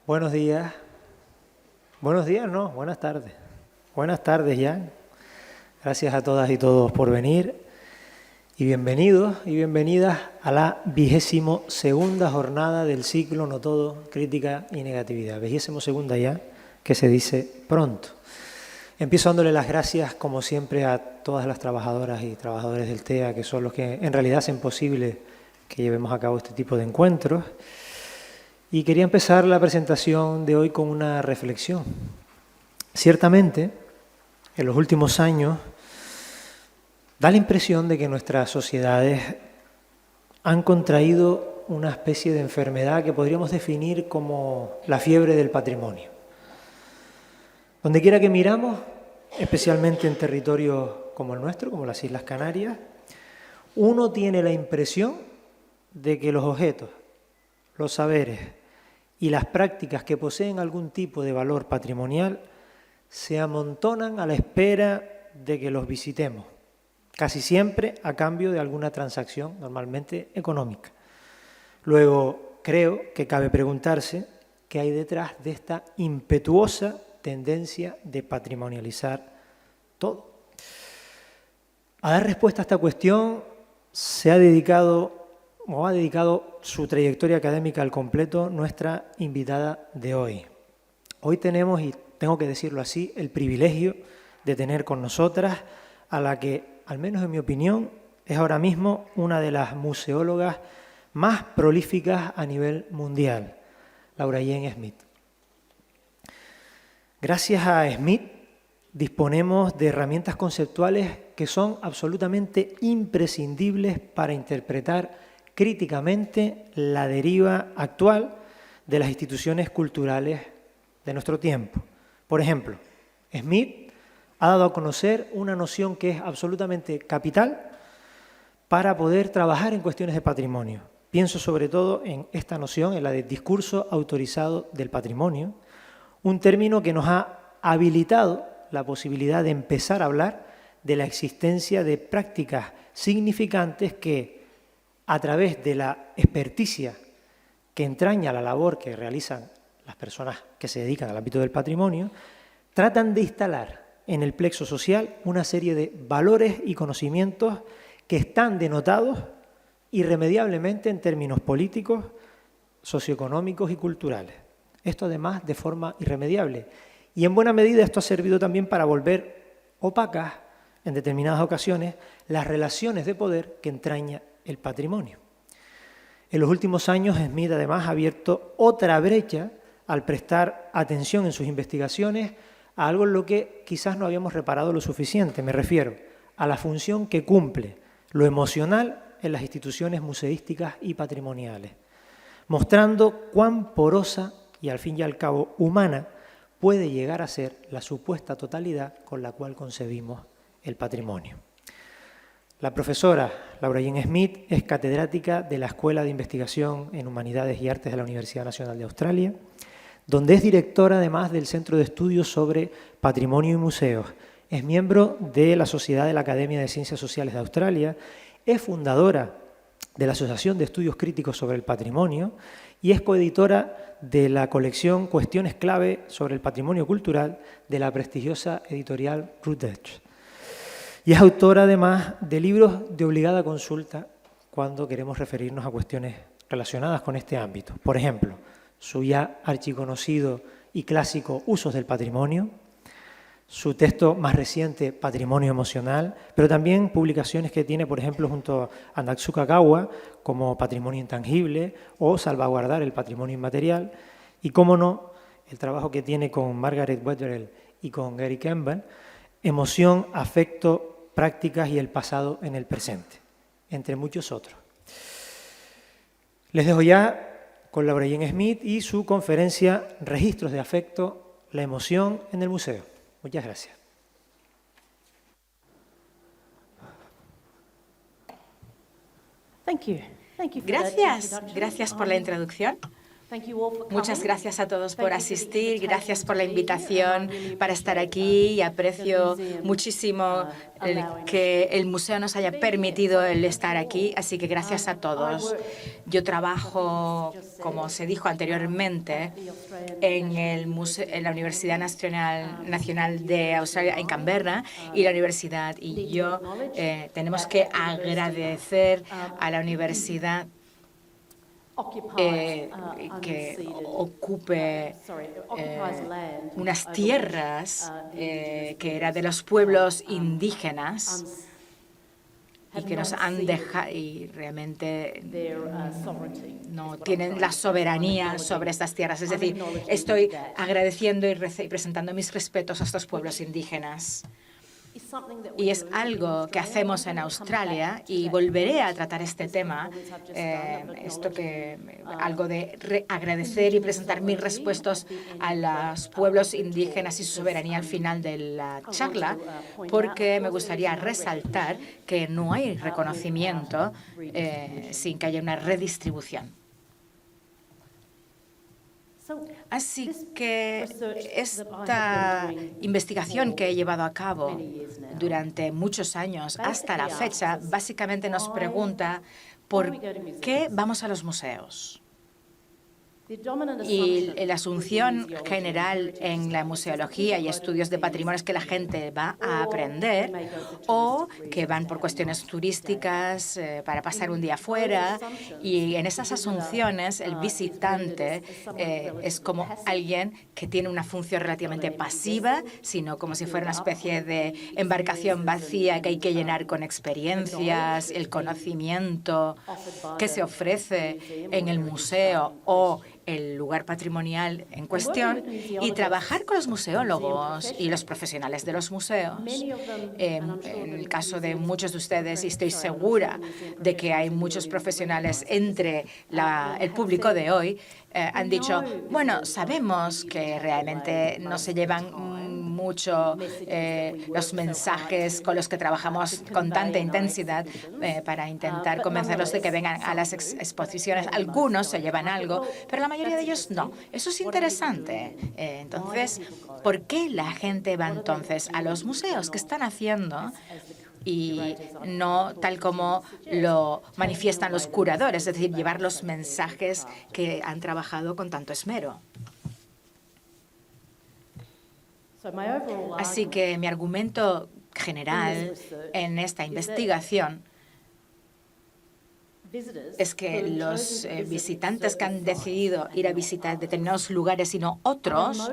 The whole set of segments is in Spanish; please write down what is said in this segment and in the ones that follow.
Buenos días. Buenos días, no, buenas tardes. Buenas tardes ya. Gracias a todas y todos por venir y bienvenidos y bienvenidas a la 22ª jornada del ciclo No Todo, Crítica y Negatividad. 22ª ya, que se dice pronto. Empiezo dándole las gracias, como siempre, a todas las trabajadoras y trabajadores del TEA, que son los que en realidad hacen posible que llevemos a cabo este tipo de encuentros. Y quería empezar la presentación de hoy con una reflexión. Ciertamente, en los últimos años, da la impresión de que nuestras sociedades han contraído una especie de enfermedad que podríamos definir como la fiebre del patrimonio. Donde quiera que miramos, especialmente en territorios como el nuestro, como las Islas Canarias, uno tiene la impresión de que los objetos, los saberes y las prácticas que poseen algún tipo de valor patrimonial se amontonan a la espera de que los visitemos, casi siempre a cambio de alguna transacción, normalmente económica. Luego, creo que cabe preguntarse qué hay detrás de esta impetuosa tendencia de patrimonializar todo. A dar respuesta a esta cuestión se ha dedicado su trayectoria académica al completo nuestra invitada de hoy. Hoy tenemos, y tengo que decirlo así, el privilegio de tener con nosotras a la que, al menos en mi opinión, es ahora mismo una de las museólogas más prolíficas a nivel mundial, Laura Jane Smith. Gracias a Smith disponemos de herramientas conceptuales que son absolutamente imprescindibles para interpretar críticamente la deriva actual de las instituciones culturales de nuestro tiempo. Por ejemplo, Smith ha dado a conocer una noción que es absolutamente capital para poder trabajar en cuestiones de patrimonio. Pienso sobre todo en esta noción, en la de discurso autorizado del patrimonio, un término que nos ha habilitado la posibilidad de empezar a hablar de la existencia de prácticas significantes que, a través de la experticia que entraña la labor que realizan las personas que se dedican al ámbito del patrimonio, tratan de instalar en el plexo social una serie de valores y conocimientos que están denotados irremediablemente en términos políticos, socioeconómicos y culturales. Esto además de forma irremediable. Y en buena medida esto ha servido también para volver opacas, en determinadas ocasiones, las relaciones de poder que entraña el patrimonio. En los últimos años, Smith además ha abierto otra brecha al prestar atención en sus investigaciones a algo en lo que quizás no habíamos reparado lo suficiente. Me refiero a la función que cumple lo emocional en las instituciones museísticas y patrimoniales, mostrando cuán porosa y al fin y al cabo humana puede llegar a ser la supuesta totalidad con la cual concebimos el patrimonio. La profesora Laura Jane Smith es catedrática de la Escuela de Investigación en Humanidades y Artes de la Universidad Nacional de Australia, donde es directora además del Centro de Estudios sobre Patrimonio y Museos. Es miembro de la Sociedad de la Academia de Ciencias Sociales de Australia, es fundadora de la Asociación de Estudios Críticos sobre el Patrimonio y es coeditora de la colección Cuestiones Clave sobre el Patrimonio Cultural de la prestigiosa editorial Routledge. Y es autora, además, de libros de obligada consulta cuando queremos referirnos a cuestiones relacionadas con este ámbito. Por ejemplo, su ya archiconocido y clásico Usos del Patrimonio, su texto más reciente, Patrimonio Emocional, pero también publicaciones que tiene, por ejemplo, junto a Natsuko Kawa, como Patrimonio Intangible o Salvaguardar el Patrimonio Inmaterial, y, cómo no, el trabajo que tiene con Margaret Wetherell y con Gary Campbell, Emoción, Afecto, Prácticas y el pasado en el presente, entre muchos otros. Les dejo ya con Laura Jane Smith y su conferencia Registros de Afecto, la emoción en el museo. Muchas gracias. Gracias por la introducción. Muchas gracias a todos por asistir, gracias por la invitación para estar aquí y aprecio muchísimo que el museo nos haya permitido el estar aquí, así que gracias a todos. Yo trabajo, como se dijo anteriormente, en la Universidad Nacional de Australia en Canberra y la universidad, y yo tenemos que agradecer a la universidad que ocupe unas tierras que eran de los pueblos indígenas y que nos han dejado y realmente no tienen la soberanía sobre estas tierras. Es decir, estoy agradeciendo y presentando mis respetos a estos pueblos indígenas. Y es algo que hacemos en Australia y volveré a tratar este tema, algo de agradecer y presentar mis respetos a los pueblos indígenas y su soberanía al final de la charla, porque me gustaría resaltar que no hay reconocimiento sin que haya una redistribución. Así que esta investigación que he llevado a cabo durante muchos años hasta la fecha básicamente nos pregunta ¿por qué vamos a los museos? Y la asunción general en la museología y estudios de patrimonio es que la gente va a aprender o que van por cuestiones turísticas para pasar un día fuera. Y en esas asunciones el visitante es como alguien que tiene una función relativamente pasiva, sino como si fuera una especie de embarcación vacía que hay que llenar con experiencias, el conocimiento que se ofrece en el museo o el lugar patrimonial en cuestión, y trabajar con los museólogos y los profesionales de los museos. En el caso de muchos de ustedes, y estoy segura de que hay muchos profesionales entre el público de hoy, han dicho, bueno, sabemos que realmente no se llevan mucho los mensajes con los que trabajamos con tanta intensidad para intentar convencerlos de que vengan a las exposiciones. Algunos se llevan algo, pero la mayoría de ellos no. Eso es interesante. Entonces, ¿por qué la gente va entonces a los museos? ¿Qué están haciendo? Y no tal como lo manifiestan los curadores, es decir, llevar los mensajes que han trabajado con tanto esmero. Así que mi argumento general en esta investigación es que los visitantes que han decidido ir a visitar determinados lugares y no otros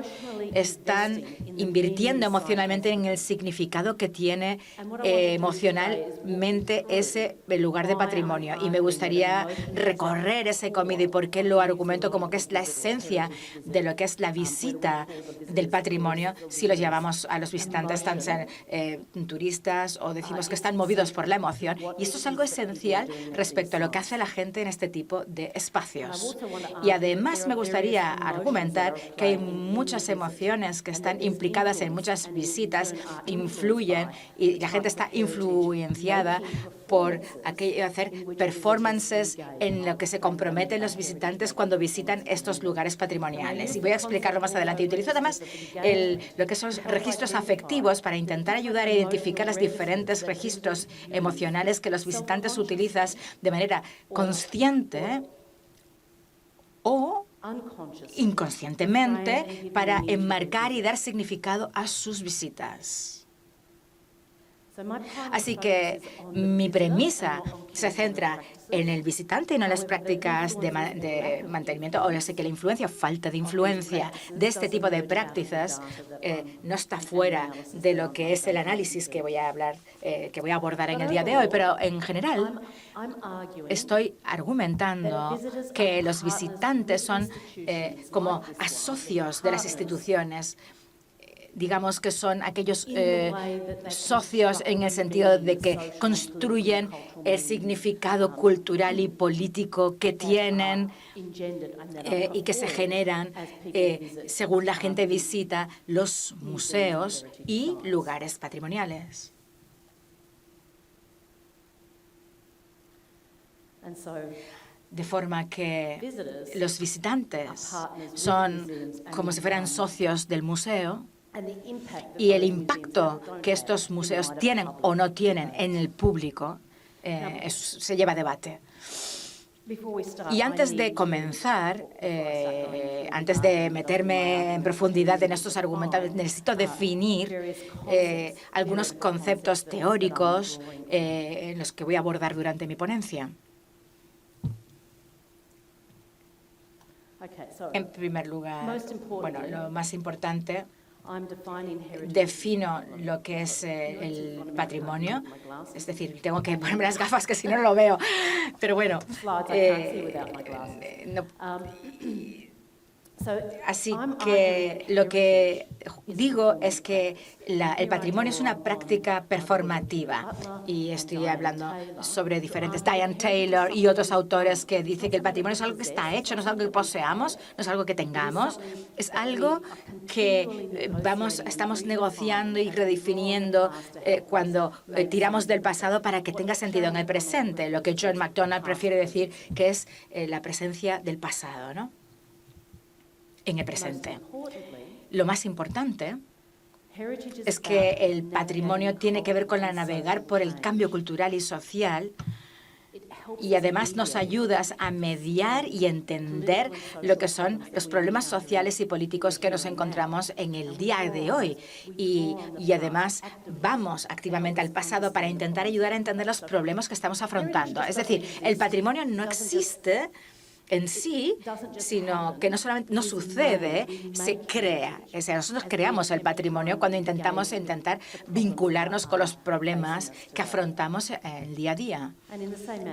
están invirtiendo emocionalmente en el significado que tiene emocionalmente ese lugar de patrimonio. Y me gustaría recorrer ese comité y por qué lo argumento como que es la esencia de lo que es la visita del patrimonio, si los llamamos a los visitantes tan turistas o decimos que están movidos por la emoción. Y esto es algo esencial respecto a lo que hace la gente en este tipo de espacios. Y además me gustaría argumentar que hay muchas emociones que están implicadas en muchas visitas, influyen y la gente está influenciada por hacer performances en lo que se comprometen los visitantes cuando visitan estos lugares patrimoniales. Y voy a explicarlo más adelante. Y utilizo además lo que son los registros afectivos para intentar ayudar a identificar los diferentes registros emocionales que los visitantes utilizan de manera consciente o inconscientemente para enmarcar y dar significado a sus visitas. Así que mi premisa se centra en el visitante y no en las prácticas de mantenimiento, o ya sé que la influencia o falta de influencia de este tipo de prácticas no está fuera de lo que es el análisis que voy a abordar en el día de hoy, pero en general estoy argumentando que los visitantes son como asocios de las instituciones. Digamos que son aquellos socios en el sentido de que construyen el significado cultural y político que tienen y que se generan según la gente visita los museos y lugares patrimoniales. de forma que los visitantes son como si fueran socios del museo, y el impacto que estos museos tienen o no tienen en el público se lleva a debate. Y antes de comenzar, antes de meterme en profundidad en estos argumentos, necesito definir algunos conceptos teóricos en los que voy a abordar durante mi ponencia. En primer lugar, bueno, lo más importante, defino lo que es el patrimonio. Es decir, tengo que ponerme las gafas que si no, no lo veo. Pero bueno, así que lo que digo es que el patrimonio es una práctica performativa, y estoy hablando sobre diferentes, Diane Taylor y otros autores que dicen que el patrimonio es algo que está hecho, no es algo que poseamos, no es algo que tengamos, es algo que estamos negociando y redefiniendo cuando tiramos del pasado para que tenga sentido en el presente, lo que John MacDonald prefiere decir que es la presencia del pasado, ¿no?, en el presente. Lo más importante es que el patrimonio tiene que ver con navegar por el cambio cultural y social, y además nos ayudas a mediar y entender lo que son los problemas sociales y políticos que nos encontramos en el día de hoy. Y además vamos activamente al pasado para intentar ayudar a entender los problemas que estamos afrontando. Es decir, el patrimonio no existe en sí, sino que no solamente no sucede, se crea. O sea, nosotros creamos el patrimonio cuando intentamos vincularnos con los problemas que afrontamos el día a día.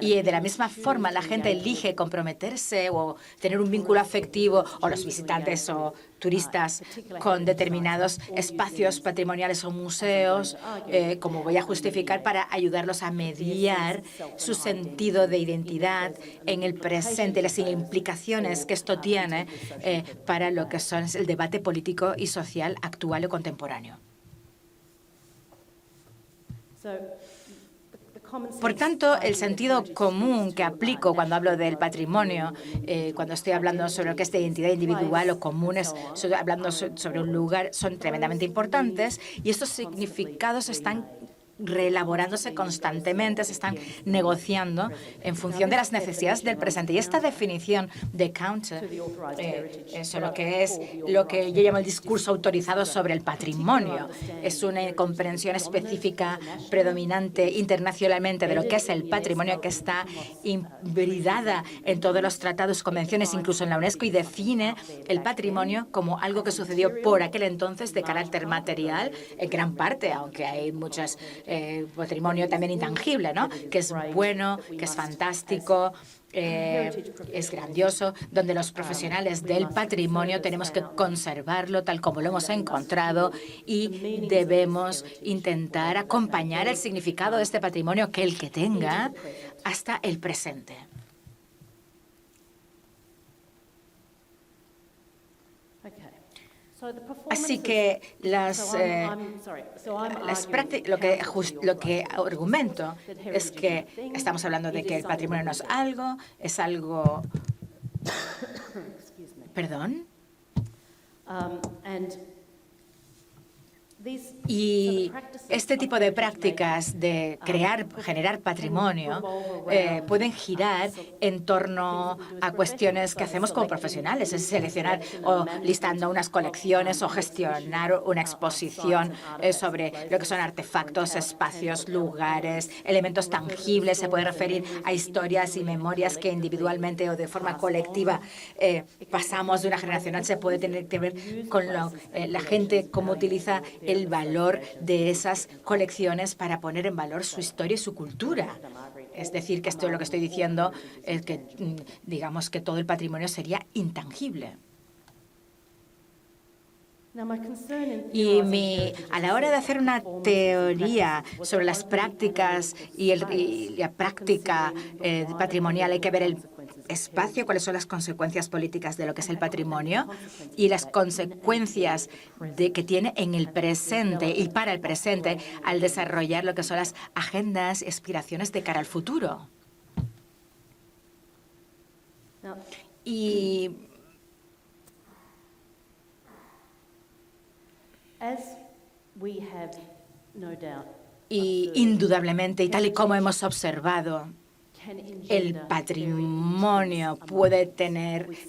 Y de la misma forma, la gente elige comprometerse o tener un vínculo afectivo, o los visitantes o turistas, con determinados espacios patrimoniales o museos, como voy a justificar, para ayudarlos a mediar su sentido de identidad en el presente, las implicaciones que esto tiene para lo que son el debate político y social actual o contemporáneo. Por tanto, el sentido común que aplico cuando hablo del patrimonio, cuando estoy hablando sobre lo que es de identidad individual o comunes, hablando sobre un lugar, son tremendamente importantes, y estos significados están reelaborándose constantemente, se están negociando en función de las necesidades del presente. Y esta definición de Counter, eso lo que es lo que yo llamo el discurso autorizado sobre el patrimonio, es una comprensión específica predominante internacionalmente de lo que es el patrimonio, que está hibridada en todos los tratados, convenciones, incluso en la UNESCO, y define el patrimonio como algo que sucedió por aquel entonces de carácter material, en gran parte, aunque hay muchas patrimonio también intangible, ¿no?, que es bueno, que es fantástico, es grandioso, donde los profesionales del patrimonio tenemos que conservarlo tal como lo hemos encontrado, y debemos intentar acompañar el significado de este patrimonio, que el que tenga, hasta el presente. Así que lo que argumento es que estamos hablando de que el patrimonio no es algo, es algo... ¿Perdón? Y este tipo de prácticas de generar patrimonio pueden girar en torno a cuestiones que hacemos como profesionales, es seleccionar o listando unas colecciones o gestionar una exposición sobre lo que son artefactos, espacios, lugares, elementos tangibles. Se puede referir a historias y memorias que individualmente o de forma colectiva pasamos de una generación a otra. Se puede tener que ver con la gente, cómo utiliza el valor de esas colecciones para poner en valor su historia y su cultura. Es decir, que esto lo que estoy diciendo es que digamos que todo el patrimonio sería intangible. Y a la hora de hacer una teoría sobre las prácticas y la práctica patrimonial, hay que ver el espacio, cuáles son las consecuencias políticas de lo que es el patrimonio y las consecuencias que tiene en el presente y para el presente al desarrollar lo que son las agendas y aspiraciones de cara al futuro. Y indudablemente, y tal y como hemos observado, el patrimonio puede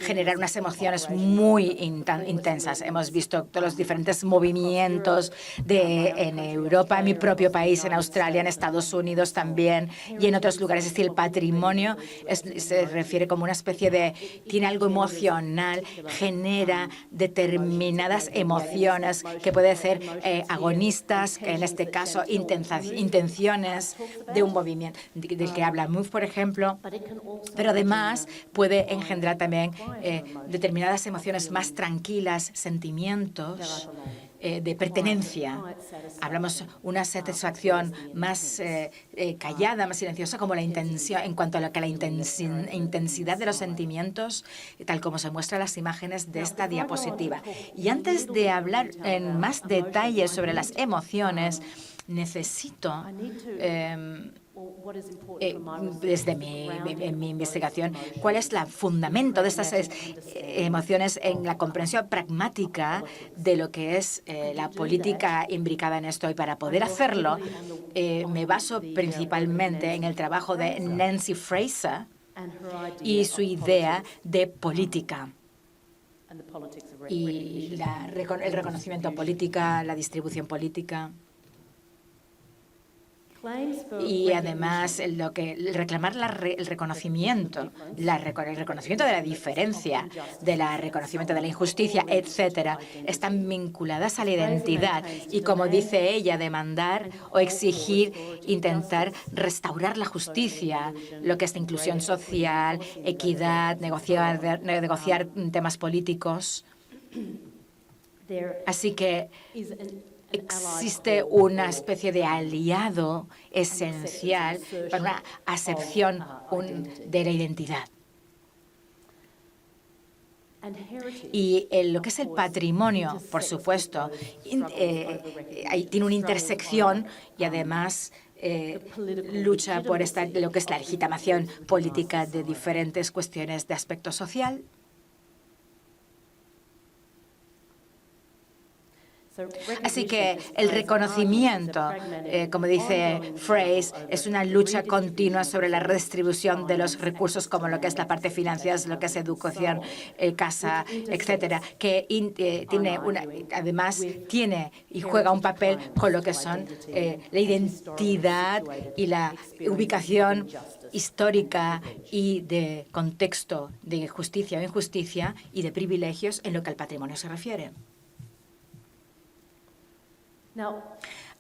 generar unas emociones muy intensas. Hemos visto todos los diferentes movimientos en Europa, en mi propio país, en Australia, en Estados Unidos también y en otros lugares. Es decir, el patrimonio se refiere como una especie de... tiene algo emocional, genera determinadas emociones que pueden ser agonistas, que en este caso intenciones de un movimiento del que habla Moove, por ejemplo, pero además puede engendrar también determinadas emociones más tranquilas, sentimientos de pertenencia. Hablamos una satisfacción más callada, más silenciosa, como la intención, en cuanto a la intensidad de los sentimientos, tal como se muestra en las imágenes de esta diapositiva. Y antes de hablar en más detalles sobre las emociones, necesito desde mi investigación, cuál es el fundamento de estas emociones en la comprensión pragmática de lo que es la política imbricada en esto. Y para poder hacerlo, me baso principalmente en el trabajo de Nancy Fraser y su idea de política. Y el reconocimiento política, la distribución política. Y además reclamar el reconocimiento de la diferencia, del reconocimiento de la injusticia, etcétera, están vinculadas a la identidad y, como dice ella, demandar o exigir, intentar restaurar la justicia, lo que es la inclusión social, equidad, negociar temas políticos. Así que existe una especie de aliado esencial para una acepción de la identidad. Y lo que es el patrimonio, por supuesto, tiene una intersección y además lucha por lo que es la legitimación política de diferentes cuestiones de aspecto social. Así que el reconocimiento, como dice Fraser, es una lucha continua sobre la redistribución de los recursos, como lo que es la parte financiera, lo que es educación, casa, etcétera, que además tiene y juega un papel con lo que son la identidad y la ubicación histórica y de contexto de justicia o injusticia y de privilegios en lo que al patrimonio se refiere.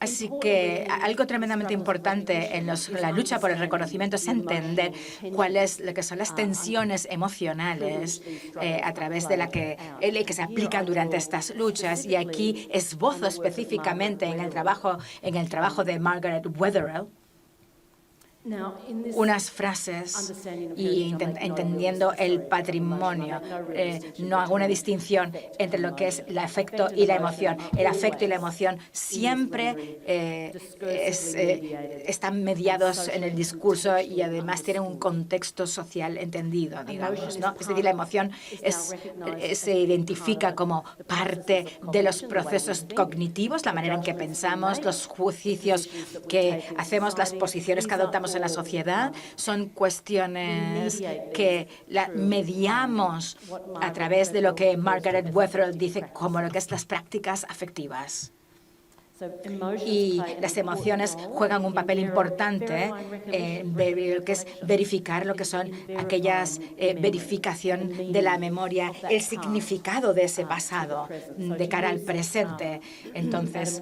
Así que algo tremendamente importante en la lucha por el reconocimiento es entender cuáles lo que son las tensiones emocionales a través de la que se aplican durante estas luchas. Y aquí esbozo específicamente en el trabajo de Margaret Wetherell unas frases y entendiendo el patrimonio. No hago una distinción entre lo que es el afecto y la emoción. El afecto y la emoción siempre están mediados en el discurso y además tienen un contexto social entendido, digamos, ¿no? Es decir, la emoción se identifica como parte de los procesos cognitivos, la manera en que pensamos, los juicios que hacemos, las posiciones que adoptamos en la sociedad, son cuestiones que mediamos a través de lo que Margaret Wetherell dice como lo que es las prácticas afectivas. Y las emociones juegan un papel importante en lo que es verificar lo que son aquellas verificación de la memoria, el significado de ese pasado de cara al presente. Entonces,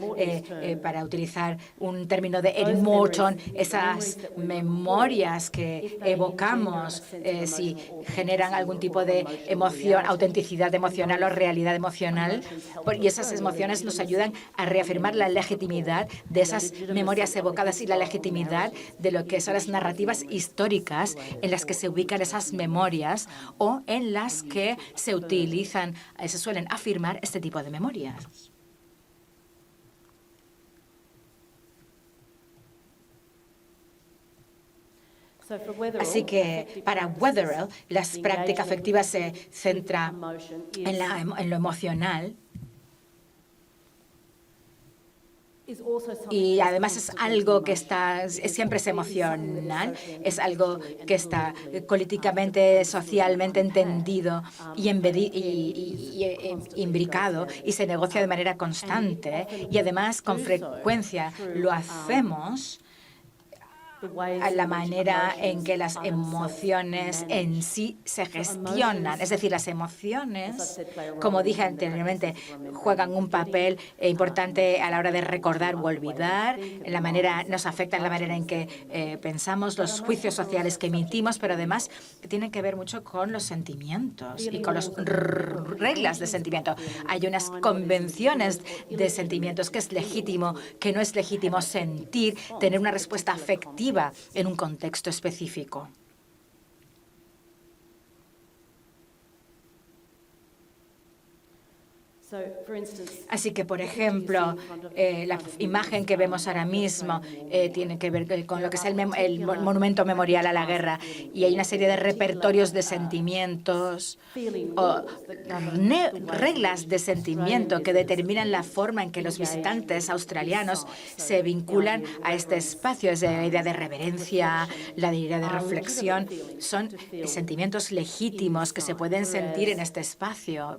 para utilizar un término de Eric Morton, esas memorias que evocamos, si generan algún tipo de emoción, autenticidad emocional o realidad emocional, y esas emociones nos ayudan a reafirmar la legitimidad de esas memorias evocadas y la legitimidad de lo que son las narrativas históricas en las que se ubican esas memorias o en las que se utilizan, se suelen afirmar este tipo de memorias. Así que para Wetherell, la práctica afectiva se centra en lo emocional y además es algo que siempre es emocional, es algo que está políticamente, socialmente entendido y imbricado y se negocia de manera constante y además con frecuencia lo hacemos a la manera en que las emociones en sí se gestionan. Es decir, las emociones, como dije anteriormente, juegan un papel importante a la hora de recordar o olvidar, nos afectan la manera en que pensamos, los juicios sociales que emitimos, pero además tienen que ver mucho con los sentimientos y con las reglas de sentimiento. Hay unas convenciones de sentimientos que es legítimo, que no es legítimo sentir, tener una respuesta afectiva en un contexto específico. Así que, por ejemplo, la imagen que vemos ahora mismo tiene que ver con lo que es el monumento memorial a la guerra y hay una serie de repertorios de sentimientos o reglas de sentimiento que determinan la forma en que los visitantes australianos se vinculan a este espacio. Es la idea de reverencia, la idea de reflexión. Son sentimientos legítimos que se pueden sentir en este espacio.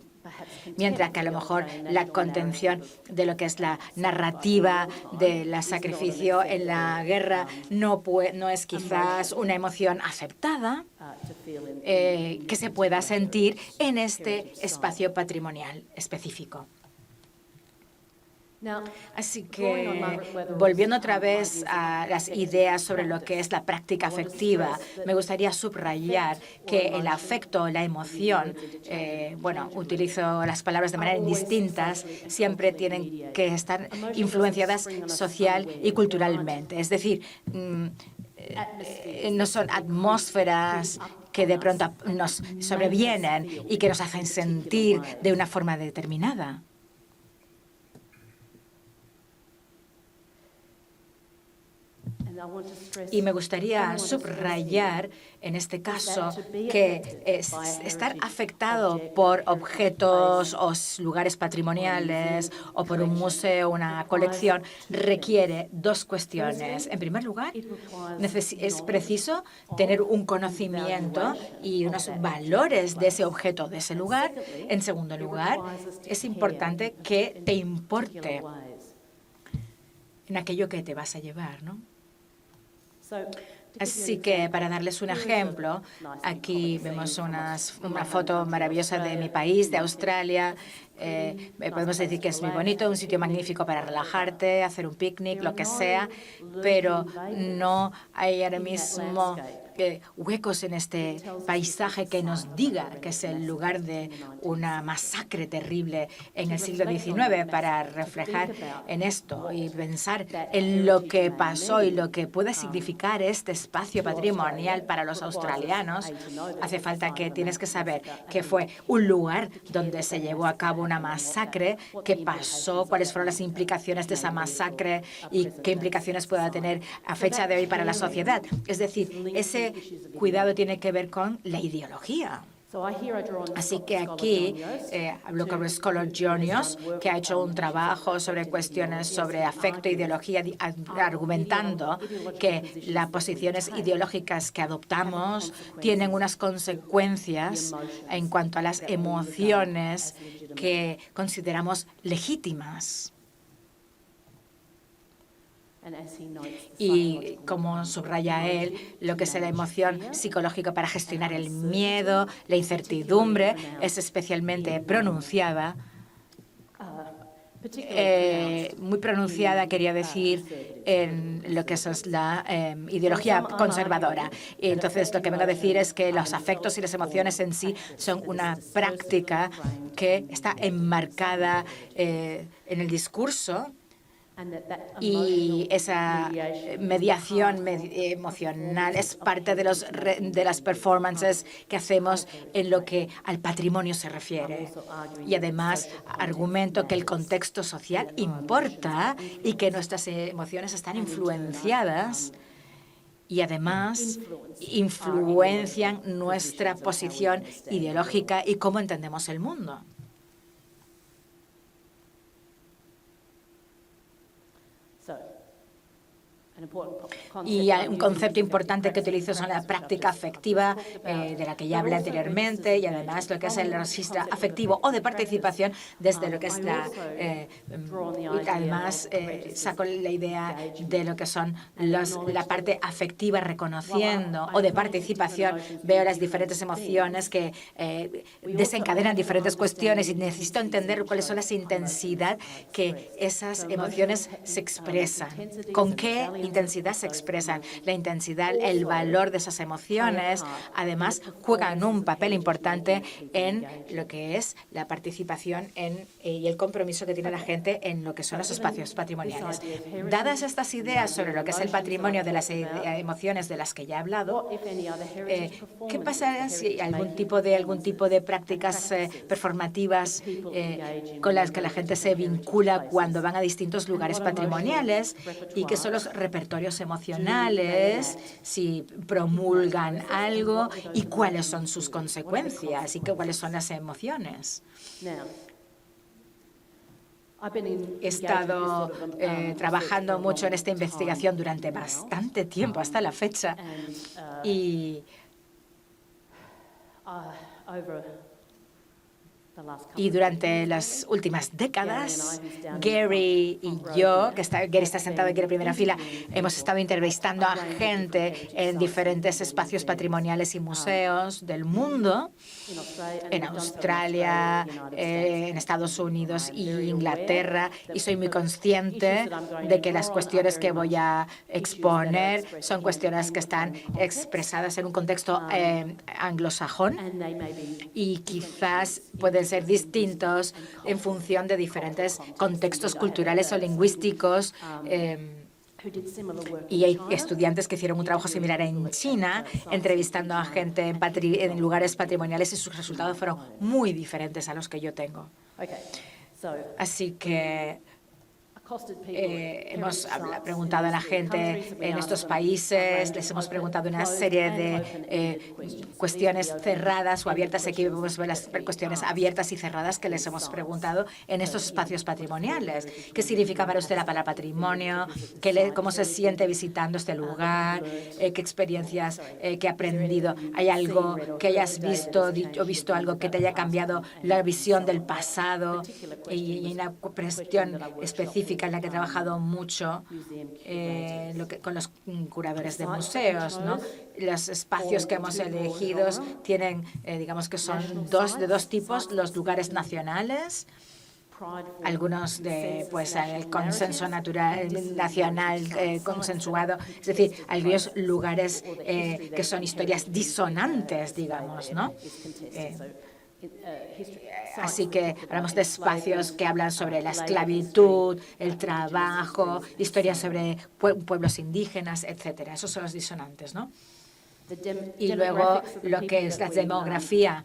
Mientras que a lo mejor la contención de lo que es la narrativa del sacrificio en la guerra no es quizás una emoción aceptada que se pueda sentir en este espacio patrimonial específico. Así que, volviendo otra vez a las ideas sobre lo que es la práctica afectiva, me gustaría subrayar que el afecto, la emoción, utilizo las palabras de manera indistintas, siempre tienen que estar influenciadas social y culturalmente. Es decir, no son atmósferas que de pronto nos sobrevienen y que nos hacen sentir de una forma determinada. Y me gustaría subrayar, en este caso, que estar afectado por objetos o lugares patrimoniales o por un museo o una colección requiere dos cuestiones. En primer lugar, es preciso tener un conocimiento y unos valores de ese objeto, de ese lugar. En segundo lugar, es importante que te importe en aquello que te vas a llevar, ¿no? Así que, para darles un ejemplo, aquí vemos una foto maravillosa de mi país, de Australia. Podemos decir que es muy bonito, un sitio magnífico para relajarte, hacer un picnic, lo que sea, pero no hay ahora mismo huecos en este paisaje que nos diga que es el lugar de una masacre terrible en el siglo XIX, para reflejar en esto y pensar en lo que pasó y lo que puede significar este espacio patrimonial para los australianos. Hace falta que tienes que saber que fue un lugar donde se llevó a cabo una masacre, qué pasó, cuáles fueron las implicaciones de esa masacre y qué implicaciones pueda tener a fecha de hoy para la sociedad. Es decir, ese cuidado tiene que ver con la ideología. Así que aquí hablo con Scholar Jonios, que ha hecho un trabajo sobre cuestiones sobre afecto e ideología, argumentando que las posiciones ideológicas que adoptamos tienen unas consecuencias en cuanto a las emociones que consideramos legítimas. Y como subraya él, lo que es la emoción psicológica para gestionar el miedo, la incertidumbre, es especialmente pronunciada. Muy pronunciada, quería decir, en lo que es la ideología conservadora. Y entonces, lo que vengo a decir es que los afectos y las emociones en sí son una práctica que está enmarcada en el discurso. Y esa mediación emocional es parte de las performances que hacemos en lo que al patrimonio se refiere. Y además argumento que el contexto social importa y que nuestras emociones están influenciadas y además influencian nuestra posición ideológica y cómo entendemos el mundo. Y un concepto importante que utilizo son la práctica afectiva, de la que ya hablé anteriormente, y además lo que es el registro afectivo o de participación desde lo que es además saco la idea de lo que son la parte afectiva reconociendo o de participación. Veo las diferentes emociones que desencadenan diferentes cuestiones y necesito entender cuáles son las intensidades que esas emociones se expresan. ¿Con qué intensidad se expresan? La intensidad, el valor de esas emociones, además, juegan un papel importante en lo que es la participación y el compromiso que tiene la gente en lo que son los espacios patrimoniales. Dadas estas ideas sobre lo que es el patrimonio de las emociones de las que ya he hablado, ¿qué pasa si algún tipo de prácticas performativas con las que la gente se vincula cuando van a distintos lugares patrimoniales y que son los repertorios emocionales, si promulgan algo y cuáles son sus consecuencias y cuáles son las emociones? He estado trabajando mucho en esta investigación durante bastante tiempo, hasta la fecha, y durante las últimas décadas, Gary y yo, Gary está sentado aquí en la primera fila, hemos estado entrevistando a gente en diferentes espacios patrimoniales y museos del mundo, en Australia, en Estados Unidos y Inglaterra, y soy muy consciente de que las cuestiones que voy a exponer son cuestiones que están expresadas en un contexto anglosajón y quizás pueden ser distintos en función de diferentes contextos culturales o lingüísticos. Y hay estudiantes que hicieron un trabajo similar en China, entrevistando a gente en lugares patrimoniales y sus resultados fueron muy diferentes a los que yo tengo. Así que hemos preguntado a la gente en estos países, les hemos preguntado una serie de cuestiones cerradas o abiertas. Aquí vemos las cuestiones abiertas y cerradas que les hemos preguntado en estos espacios patrimoniales. ¿Qué significa para usted la palabra patrimonio? ¿Cómo se siente visitando este lugar? ¿Qué experiencias que ha aprendido? ¿Hay algo que hayas visto o visto algo que te haya cambiado la visión del pasado? Y hay una cuestión específica en la que he trabajado mucho con los curadores de museos, ¿no? Los espacios que hemos elegido tienen, digamos que son de dos tipos, los lugares nacionales, algunos el consenso nacional consensuado, es decir, algunos lugares que son historias disonantes, digamos, ¿no? Así que hablamos de espacios que hablan sobre la esclavitud, el trabajo, historias sobre pueblos indígenas, etcétera. Esos son los disonantes, ¿no? Y luego lo que es la demografía,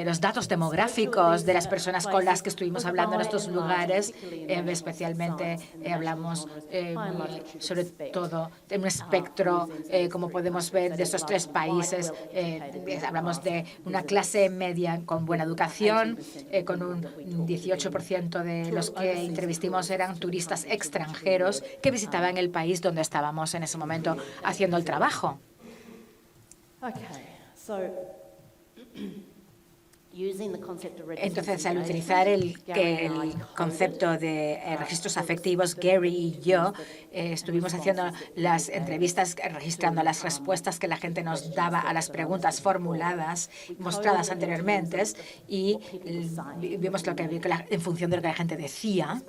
los datos demográficos de las personas con las que estuvimos hablando en estos lugares, especialmente hablamos sobre todo de un espectro, como podemos ver, de estos tres países. Hablamos de una clase media con buena educación, con un 18% de los que entrevistamos eran turistas extranjeros que visitaban el país donde estábamos en ese momento haciendo el trabajo. Entonces, al utilizar el concepto de registros afectivos, Gary y yo estuvimos haciendo las entrevistas, registrando las respuestas que la gente nos daba a las preguntas formuladas, mostradas anteriormente, y vimos en función de lo que la gente decía,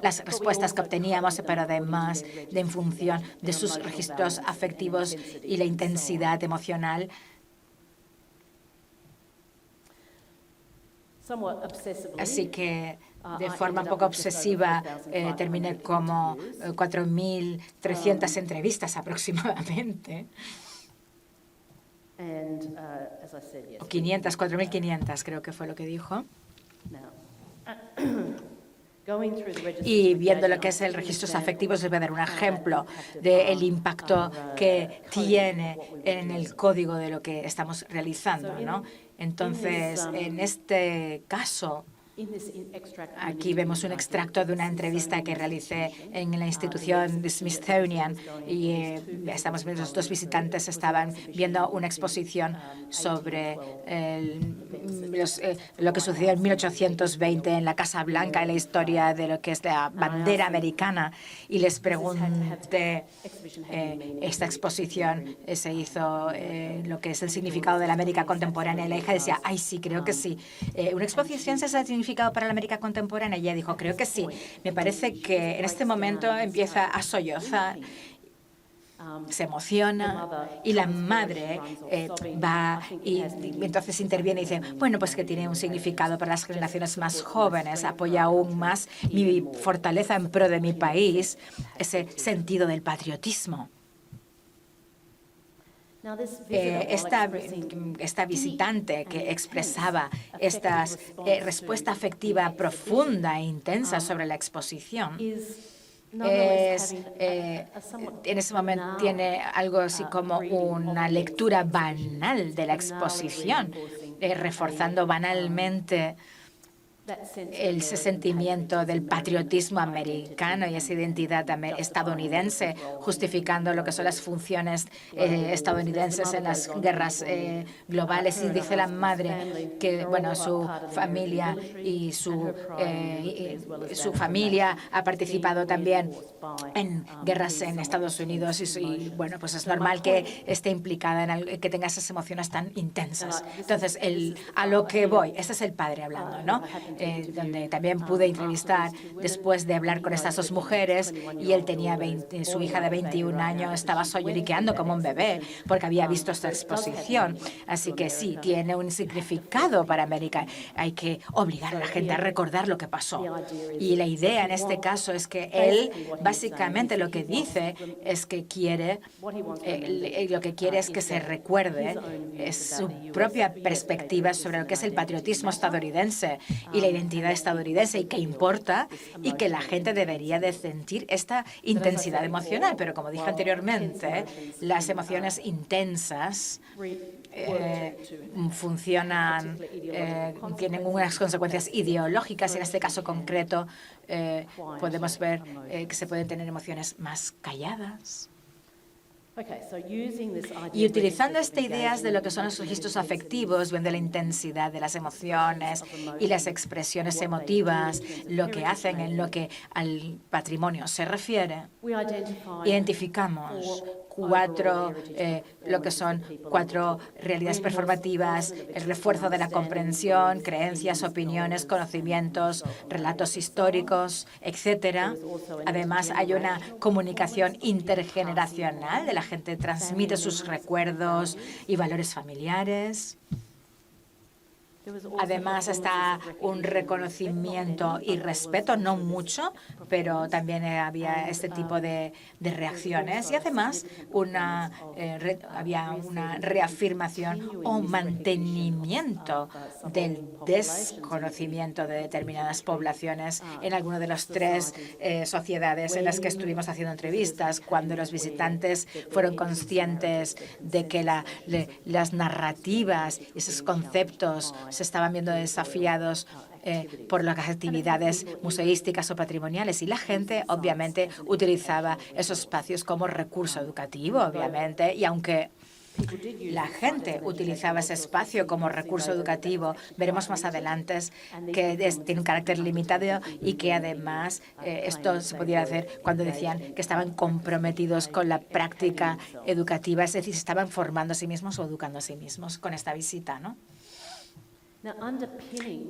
las respuestas que obteníamos, pero además en función de sus registros afectivos y la intensidad emocional. Así que de forma un poco obsesiva terminé como 4.300 entrevistas aproximadamente. O 4.500 creo que fue lo que dijo. Y viendo lo que es el registros afectivos, les voy a dar un ejemplo del impacto que tiene en el código de lo que estamos realizando, ¿no? Entonces, en este caso, aquí vemos un extracto de una entrevista que realicé en la institución de Smithsonian y los dos visitantes estaban viendo una exposición sobre lo que sucedió en 1820 en la Casa Blanca, en la historia de lo que es la bandera americana, y les pregunté, esta exposición se hizo lo que es el significado de la América contemporánea, y la hija decía, ay, sí, creo que sí. ¿Una exposición se hace significado para la América contemporánea? Y ella dijo, creo que sí. Me parece que en este momento empieza a sollozar, se emociona, y la madre va y entonces interviene y dice, bueno, pues que tiene un significado para las generaciones más jóvenes, apoya aún más mi fortaleza en pro de mi país, ese sentido del patriotismo. Esta visitante que expresaba esta respuesta afectiva profunda e intensa sobre la exposición, en ese momento tiene algo así como una lectura banal de la exposición, reforzando banalmente ese sentimiento del patriotismo americano y esa identidad estadounidense, justificando lo que son las funciones estadounidenses en las guerras globales. Y dice la madre que, bueno, su familia y su familia ha participado también en guerras en Estados Unidos y bueno, pues es normal que esté implicada en que tenga esas emociones tan intensas. Entonces, a lo que voy, este es el padre hablando, ¿no? Donde también pude entrevistar después de hablar con estas dos mujeres, y él tenía su hija de 21 años estaba lloriqueando como un bebé porque había visto esta exposición. Así que sí, tiene un significado para América. Hay que obligar a la gente a recordar lo que pasó. Y la idea en este caso es que él básicamente lo que dice es que lo que quiere es que se recuerde su propia perspectiva sobre lo que es el patriotismo estadounidense y la identidad estadounidense, y que importa, y que la gente debería de sentir esta intensidad emocional. Pero como dije anteriormente, las emociones intensas funcionan, tienen unas consecuencias ideológicas. En este caso concreto podemos ver que se pueden tener emociones más calladas. Y utilizando estas ideas de lo que son los registros afectivos, viendo la intensidad de las emociones y las expresiones emotivas, lo que hacen en lo que al patrimonio se refiere, identificamos lo que son 4 realidades performativas: el refuerzo de la comprensión, creencias, opiniones, conocimientos, relatos históricos, etcétera. Además, hay una comunicación intergeneracional, de la gente transmite sus recuerdos y valores familiares. Además está un reconocimiento y respeto, no mucho, pero también había este tipo de reacciones. Y además había una reafirmación o mantenimiento del desconocimiento de determinadas poblaciones en alguna de las 3 sociedades en las que estuvimos haciendo entrevistas, cuando los visitantes fueron conscientes de que las narrativas y esos conceptos se estaban viendo desafiados por las actividades museísticas o patrimoniales, y la gente obviamente utilizaba esos espacios como recurso educativo, obviamente, y aunque la gente utilizaba ese espacio como recurso educativo, veremos más adelante que tiene un carácter limitado, y que además esto se podía hacer cuando decían que estaban comprometidos con la práctica educativa, es decir, se estaban formando a sí mismos o educando a sí mismos con esta visita, ¿no?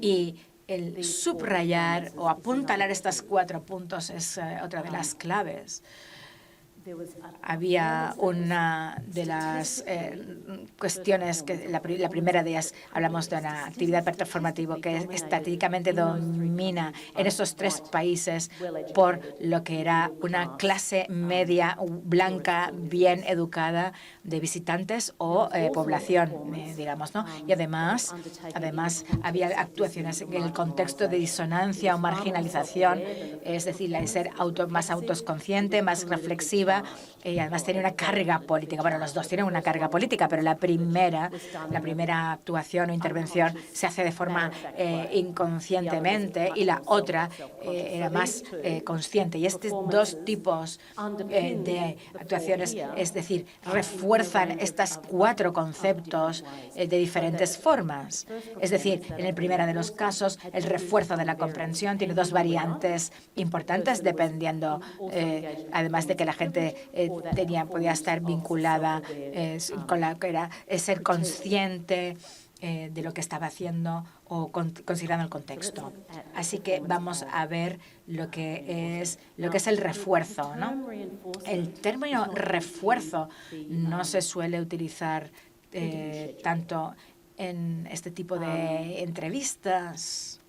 Y el subrayar o apuntalar estos 4 puntos es otra de las claves. Había una de las cuestiones que la primera de ellas, hablamos de una actividad performativa que estadísticamente domina en estos 3 países por lo que era una clase media blanca bien educada de visitantes o población, digamos, ¿no? Y además había actuaciones en el contexto de disonancia o marginalización, es decir, la de ser más autoconsciente, más reflexiva, y además tenía una carga política. Bueno, los dos tienen una carga política, pero la primera actuación o intervención se hace de forma inconscientemente y la otra era más consciente. Y estos dos tipos de actuaciones, es decir, refuerzan estos 4 conceptos de diferentes formas. Es decir, en el primero de los casos, el refuerzo de la comprensión tiene 2 variantes importantes, dependiendo, además de que la gente podía estar vinculada con la que era ser consciente de lo que estaba haciendo o considerando el contexto. Así que vamos a ver lo que es el refuerzo, ¿no? El término refuerzo no se suele utilizar tanto en este tipo de entrevistas,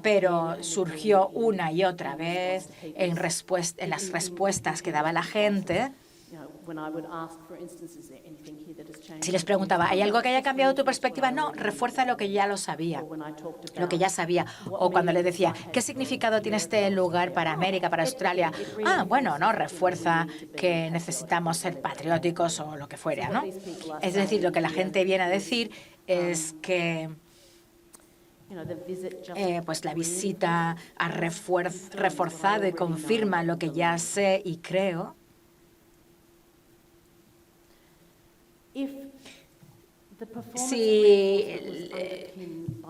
pero surgió una y otra vez en las respuestas que daba la gente. Si les preguntaba, ¿hay algo que haya cambiado tu perspectiva? No, refuerza lo que ya sabía. O cuando le decía, ¿qué significado tiene este lugar para América, para Australia? Bueno, no, refuerza que necesitamos ser patrióticos o lo que fuera, ¿no? Es decir, lo que la gente viene a decir es que pues la visita ha reforzado y confirma lo que ya sé y creo. Si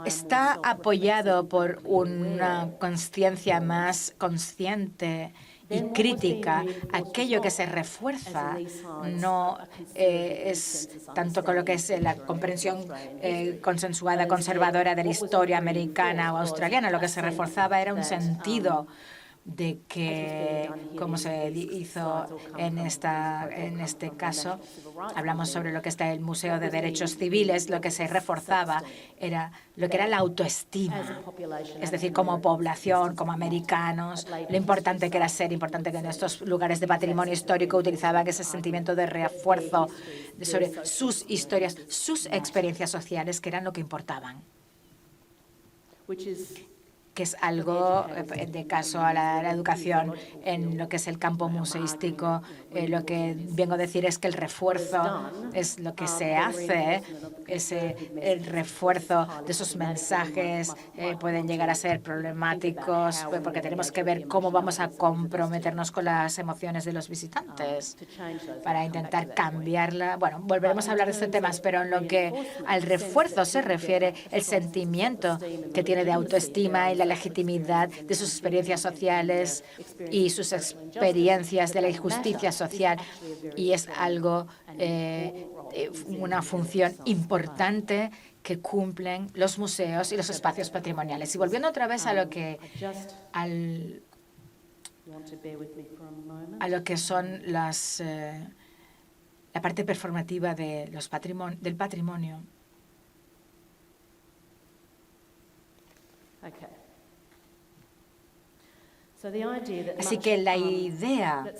está apoyado por una conciencia más consciente y crítica, aquello que se refuerza no es tanto con lo que es la comprensión consensuada, conservadora de la historia americana o australiana. Lo que se reforzaba era un sentido de que, como se hizo en este caso, hablamos sobre lo que está en el Museo de Derechos Civiles, lo que se reforzaba era lo que era la autoestima, es decir, como población, como americanos, lo importante que era ser, importante que en estos lugares de patrimonio histórico utilizaban ese sentimiento de refuerzo sobre sus historias, sus experiencias sociales, que eran lo que importaban. Que es algo de caso a la educación en lo que es el campo museístico. Lo que vengo a decir es que el refuerzo es lo que se hace, el refuerzo de esos mensajes pueden llegar a ser problemáticos porque tenemos que ver cómo vamos a comprometernos con las emociones de los visitantes para intentar cambiarla. Bueno, volveremos a hablar de estos temas, pero en lo que al refuerzo se refiere, el sentimiento que tiene de autoestima y la legitimidad de sus experiencias sociales y sus experiencias de la injusticia social, y es algo, una función importante que cumplen los museos y los espacios patrimoniales. Y volviendo otra vez a lo que son la parte performativa de del patrimonio. Así que la idea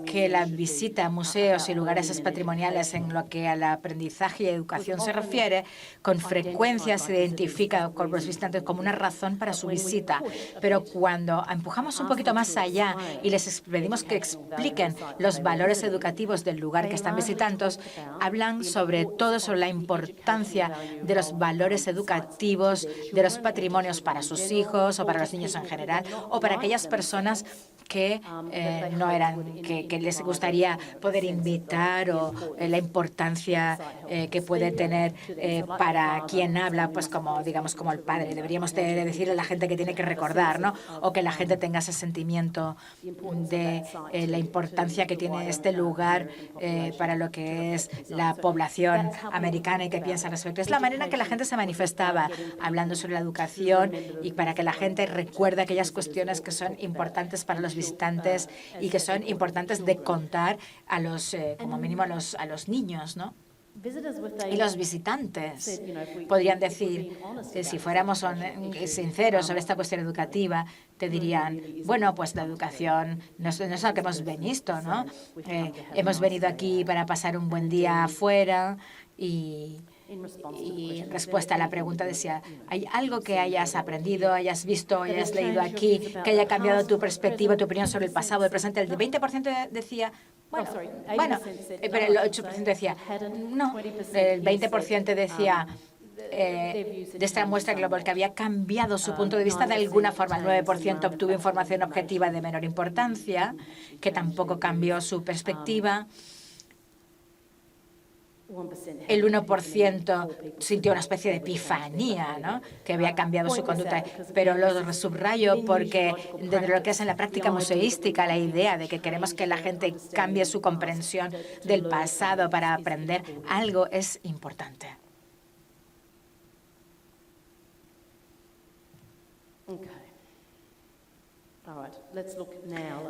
que la visita a museos y lugares patrimoniales en lo que al aprendizaje y educación se refiere, con frecuencia se identifica con los visitantes como una razón para su visita. Pero cuando empujamos un poquito más allá y les pedimos que expliquen los valores educativos del lugar que están visitando, hablan sobre todo sobre la importancia de los valores educativos de los patrimonios para sus hijos o para los niños en general, o para aquellas personas que que les gustaría poder invitar, o la importancia que puede tener para quien habla, pues como el padre. Deberíamos de decirle a la gente que tiene que recordar, ¿no? O que la gente tenga ese sentimiento de la importancia que tiene este lugar para lo que es la población americana y que piensa al respecto. Es la manera en que la gente se manifestaba hablando sobre la educación y para que la gente recuerde aquellas cuestiones que son importantes para los visitantes y que son importantes de contar a los, como mínimo a los niños, ¿no? Y los visitantes podrían decir, si fuéramos sinceros sobre esta cuestión educativa, te dirían, bueno, pues la educación no es lo que hemos visto, ¿no? Hemos venido aquí para pasar un buen día afuera y en respuesta a la pregunta decía, ¿hay algo que hayas aprendido, hayas visto, hayas leído aquí, que haya cambiado tu perspectiva, tu opinión sobre el pasado, el presente? El 20% decía, pero el 8% decía, no. El 20% decía, de esta muestra global, que había cambiado su punto de vista de alguna forma. El 9% obtuvo información objetiva de menor importancia, que tampoco cambió su perspectiva. El 1% sintió una especie de epifanía, ¿no?, que había cambiado su conducta. Pero lo subrayo porque dentro de lo que es en la práctica museística, la idea de que queremos que la gente cambie su comprensión del pasado para aprender algo es importante.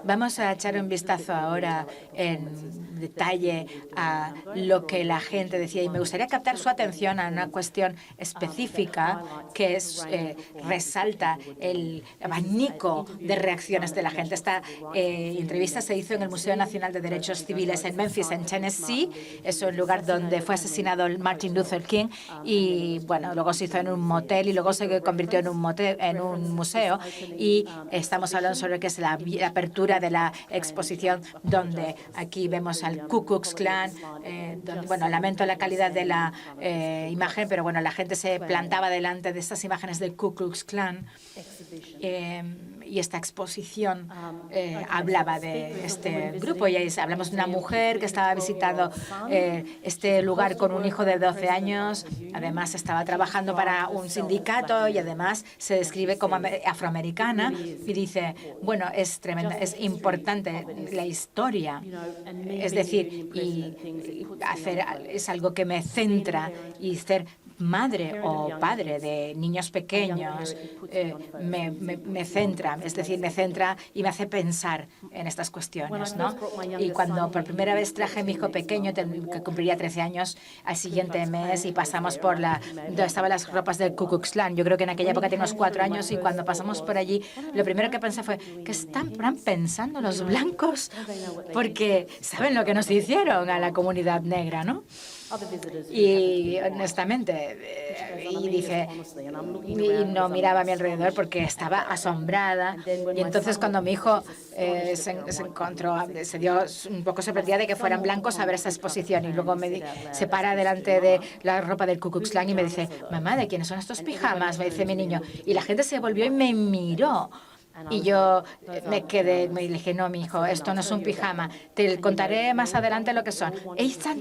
Vamos a echar un vistazo ahora en detalle a lo que la gente decía, y me gustaría captar su atención a una cuestión específica que resalta el abanico de reacciones de la gente. Esta entrevista se hizo en el Museo Nacional de Derechos Civiles en Memphis, en Tennessee. Es un lugar donde fue asesinado Martin Luther King y, bueno, luego se hizo en un motel y luego se convirtió en un museo, y estamos hablando sobre lo que es la apertura de la exposición, donde aquí vemos al Ku Klux Klan, donde, bueno, lamento la calidad de la imagen, pero bueno, la gente se plantaba delante de estas imágenes del Ku Klux Klan. Y esta exposición hablaba de este grupo, y ahí hablamos de una mujer que estaba visitando este lugar con un hijo de 12 años, además estaba trabajando para un sindicato y además se describe como afroamericana, y dice, bueno, es tremenda, es importante la historia, es decir, es algo que me centra, y ser madre o padre de niños pequeños me centra, es decir, me centra y me hace pensar en estas cuestiones, ¿no? Y cuando por primera vez traje a mi hijo pequeño, que cumpliría 13 años, al siguiente mes, y pasamos por donde estaban las ropas del Ku Klux Klan. Yo creo que en aquella época teníamos 4 años, y cuando pasamos por allí, lo primero que pensé fue, ¿qué están pensando los blancos? Porque saben lo que nos hicieron a la comunidad negra, ¿no? Y honestamente, y dije, y no miraba a mi alrededor porque estaba asombrada. Y entonces cuando mi hijo se dio un poco sorprendida de que fueran blancos a ver esa exposición, y luego se para delante de la ropa del Ku Klux Klan y me dice, mamá, ¿de quiénes son estos pijamas?, me dice mi niño. Y la gente se volvió y me miró. Y yo me quedé, me dije, no, mi hijo, esto no es un pijama. Te contaré más adelante lo que son.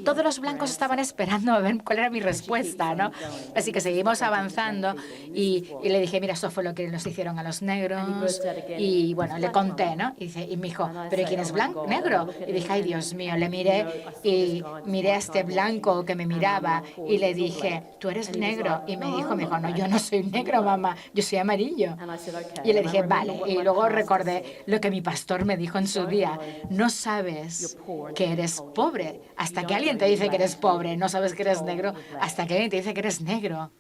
Todos los blancos estaban esperando a ver cuál era mi respuesta, ¿no? Así que seguimos avanzando, y le dije, mira, eso fue lo que nos hicieron a los negros. Y bueno, le conté, ¿no? Y me dijo, ¿pero quién es blanco, negro? Y dije, ay, Dios mío, le miré y miré a este blanco que me miraba y le dije, ¿tú eres negro? Y me dijo, no, yo no soy negro, mamá, yo soy amarillo. Y le dije, vale. Y luego recordé lo que mi pastor me dijo en su día, no sabes que eres pobre hasta que alguien te dice que eres pobre, no sabes que eres negro hasta que alguien te dice que eres negro.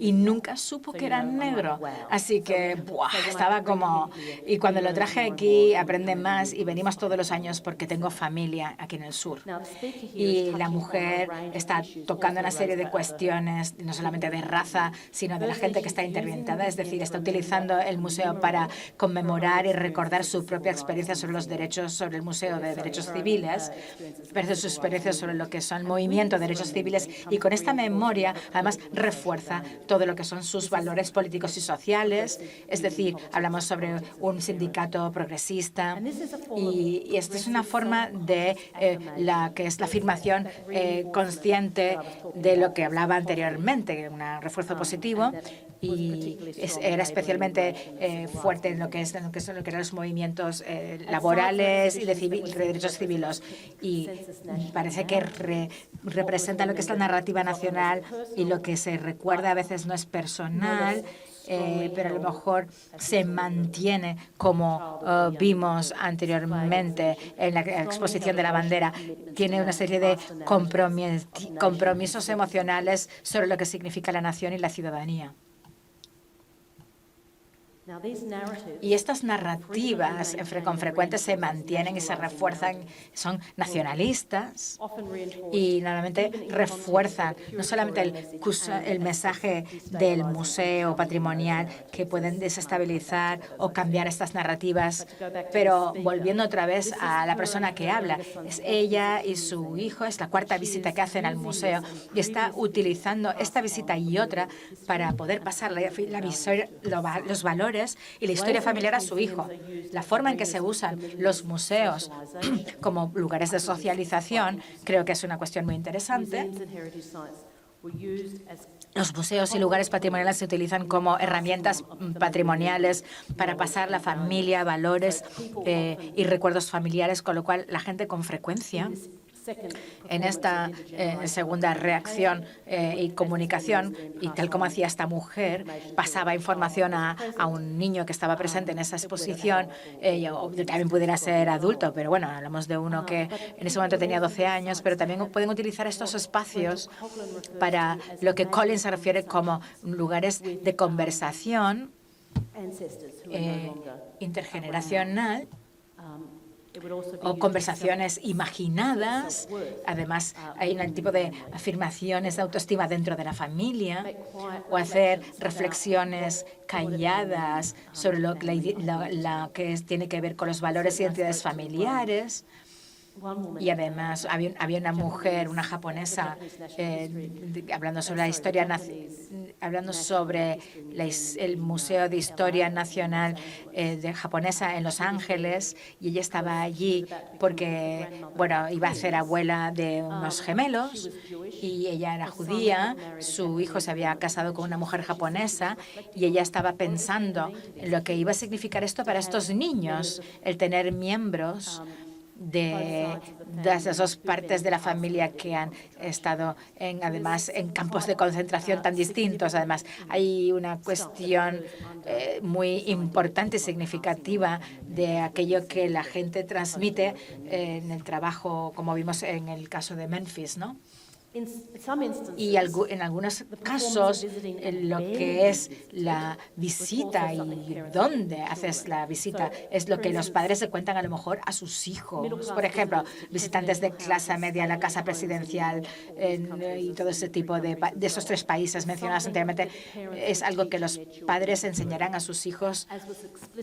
Y nunca supo que era negro. Así que estaba como... Y cuando lo traje aquí, aprende más, y venimos todos los años porque tengo familia aquí en el sur. Y la mujer está tocando una serie de cuestiones, no solamente de raza, sino de la gente que está interventada. Es decir, está utilizando el museo para conmemorar y recordar su propia experiencia sobre los derechos, sobre el Museo de Derechos Civiles, pero su experiencia sobre lo que son el movimiento de derechos civiles. Y con esta memoria, además, refuerza todo lo que son sus valores políticos y sociales. Es decir, hablamos sobre un sindicato progresista, y esta es una forma de la que es la afirmación consciente de lo que hablaba anteriormente, un refuerzo positivo, y era especialmente fuerte en lo que son los movimientos laborales y de derechos civiles, y parece que representa lo que es la narrativa nacional, y lo que se recuerda a veces no es personal, pero a lo mejor se mantiene como vimos anteriormente en la exposición de la bandera. Tiene una serie de compromisos emocionales sobre lo que significa la nación y la ciudadanía. Y estas narrativas con frecuencia se mantienen y se refuerzan, son nacionalistas y normalmente refuerzan no solamente el mensaje del museo patrimonial, que pueden desestabilizar o cambiar estas narrativas, pero volviendo otra vez a la persona que habla, es ella y su hijo, es la cuarta visita que hacen al museo y está utilizando esta visita y otra para poder pasar los valores y la historia familiar a su hijo. La forma en que se usan los museos como lugares de socialización creo que es una cuestión muy interesante. Los museos y lugares patrimoniales se utilizan como herramientas patrimoniales para pasar la familia, valores y recuerdos familiares, con lo cual la gente con frecuencia en esta segunda reacción y comunicación, y tal como hacía esta mujer, pasaba información a un niño que estaba presente en esa exposición, o también pudiera ser adulto, pero bueno, hablamos de uno que en ese momento tenía 12 años, pero también pueden utilizar estos espacios para lo que Colin se refiere como lugares de conversación intergeneracional, o conversaciones imaginadas. Además, hay un tipo de afirmaciones de autoestima dentro de la familia, o hacer reflexiones calladas sobre lo que tiene que ver con los valores y identidades familiares. Y además había una mujer, una japonesa, hablando sobre la historia, hablando sobre el Museo de Historia Nacional japonesa en Los Ángeles, y ella estaba allí porque, bueno, iba a ser abuela de unos gemelos y ella era judía, su hijo se había casado con una mujer japonesa y ella estaba pensando en lo que iba a significar esto para estos niños, el tener miembros de las dos partes de la familia que han estado además en campos de concentración tan distintos. Además, hay una cuestión muy importante y significativa de aquello que la gente transmite en el trabajo, como vimos en el caso de Memphis, ¿no? Y en algunos casos, lo que es la visita y dónde haces la visita es lo que los padres le cuentan a lo mejor a sus hijos. Por ejemplo, visitantes de clase media en la casa presidencial y todo ese tipo de esos tres países mencionados anteriormente, es algo que los padres enseñarán a sus hijos,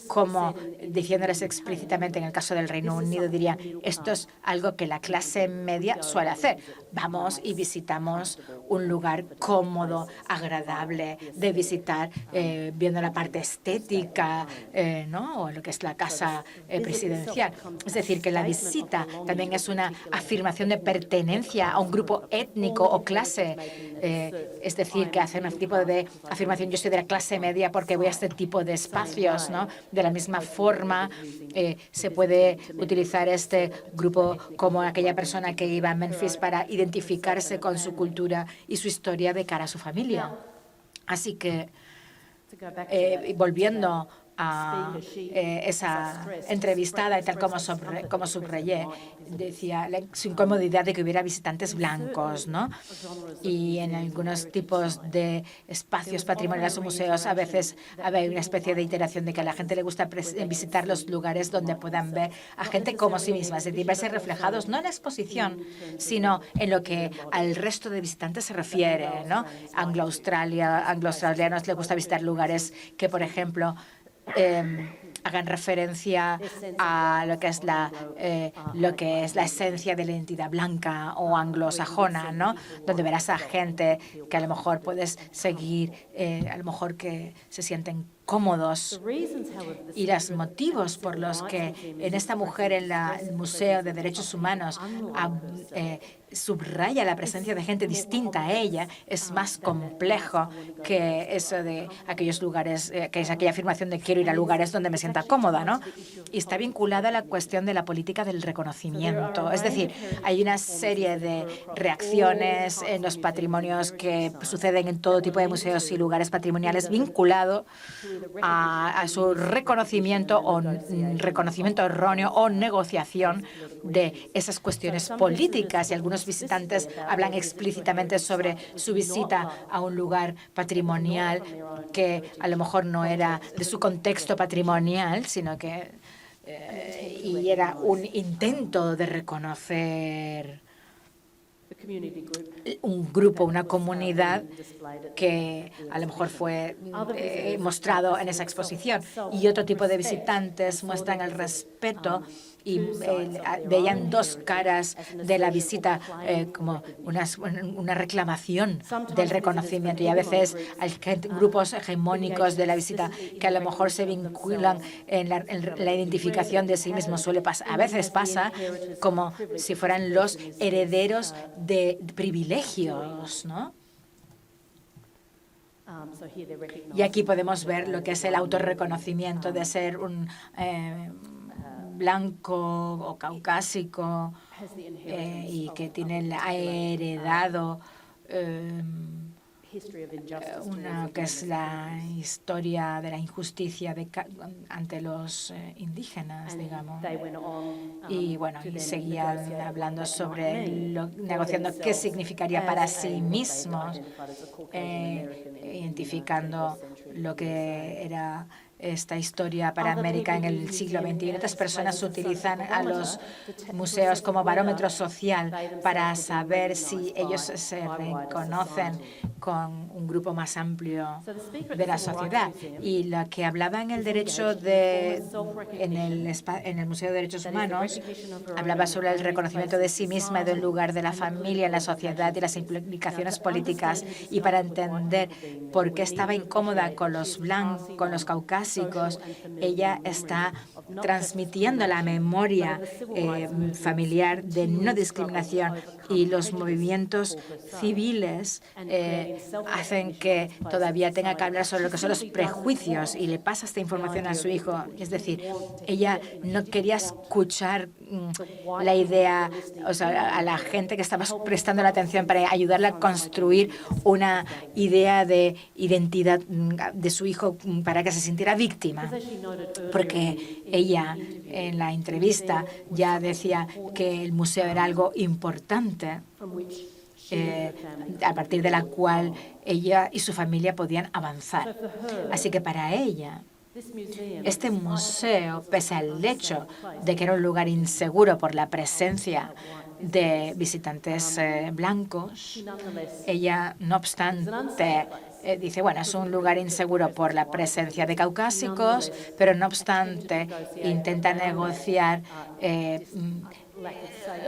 como diciéndoles explícitamente en el caso del Reino Unido, dirían, esto es algo que la clase media suele hacer. Vamos y visitamos un lugar cómodo, agradable de visitar, viendo la parte estética, ¿no? O lo que es la casa presidencial. Es decir, que la visita también es una afirmación de pertenencia a un grupo étnico o clase. Es decir, que hacen un tipo de afirmación, yo soy de la clase media porque voy a este tipo de espacios, ¿no? De la misma forma, se puede utilizar este grupo como aquella persona que iba a Memphis para identificarse con su cultura y su historia de cara a su familia. Así que, volviendo a esa entrevistada, y tal como subrayé, decía su incomodidad de que hubiera visitantes blancos, ¿no? Y en algunos tipos de espacios patrimoniales o museos a veces hay una especie de iteración de que a la gente le gusta visitar los lugares donde puedan ver a gente como sí misma, es decir, verse reflejados no en la exposición, sino en lo que al resto de visitantes se refiere, ¿no? Anglo-australianos les gusta visitar lugares que, por ejemplo, hagan referencia a lo que es la esencia de la identidad blanca o anglosajona, ¿no? Donde verás a gente que a lo mejor puedes seguir, a lo mejor que se sienten cómodos. Y los motivos por los que en esta mujer en el Museo de Derechos Humanos subraya la presencia de gente distinta a ella es más complejo que eso de aquellos lugares, que es aquella afirmación de quiero ir a lugares donde me sienta cómoda, ¿no? Y está vinculada a la cuestión de la política del reconocimiento. Es decir, hay una serie de reacciones en los patrimonios que suceden en todo tipo de museos y lugares patrimoniales vinculado a su reconocimiento o reconocimiento erróneo o negociación de esas cuestiones políticas. Y algunos visitantes hablan explícitamente sobre su visita a un lugar patrimonial que a lo mejor no era de su contexto patrimonial, sino que y era un intento de reconocer un grupo, una comunidad que a lo mejor fue mostrado en esa exposición. Y otro tipo de visitantes muestran el respeto y veían dos caras de la visita como una reclamación del reconocimiento. Y a veces hay grupos hegemónicos de la visita que a lo mejor se vinculan en la identificación de sí mismos. A veces pasa como si fueran los herederos de privilegios, ¿no? Y aquí podemos ver lo que es el autorreconocimiento de ser un blanco o caucásico y que ha heredado una que es la historia de la injusticia ante los indígenas, digamos. Y bueno, y seguían hablando sobre negociando qué significaría para sí mismos, identificando lo que era esta historia para América en el siglo XXI. Otras personas utilizan a los museos como barómetro social para saber si ellos se reconocen con un grupo más amplio de la sociedad. Y la que hablaba en el derecho en el Museo de Derechos Humanos hablaba sobre el reconocimiento de sí misma, del lugar de la familia en la sociedad y las implicaciones políticas. Y para entender por qué estaba incómoda con los blancos, con los caucásicos, ella está transmitiendo la memoria familiar de no discriminación, y los movimientos civiles hacen que todavía tenga que hablar sobre lo que son los prejuicios, y le pasa esta información a su hijo. Es decir, ella no quería escuchar la idea, o sea, a la gente que estaba prestando la atención para ayudarla a construir una idea de identidad de su hijo para que se sintiera víctima, porque ella en la entrevista ya decía que el museo era algo importante a partir de la cual ella y su familia podían avanzar. Así que para ella, este museo, pese al hecho de que era un lugar inseguro por la presencia de visitantes blancos, ella, no obstante, dice, bueno, es un lugar inseguro por la presencia de caucásicos, pero no obstante intenta negociar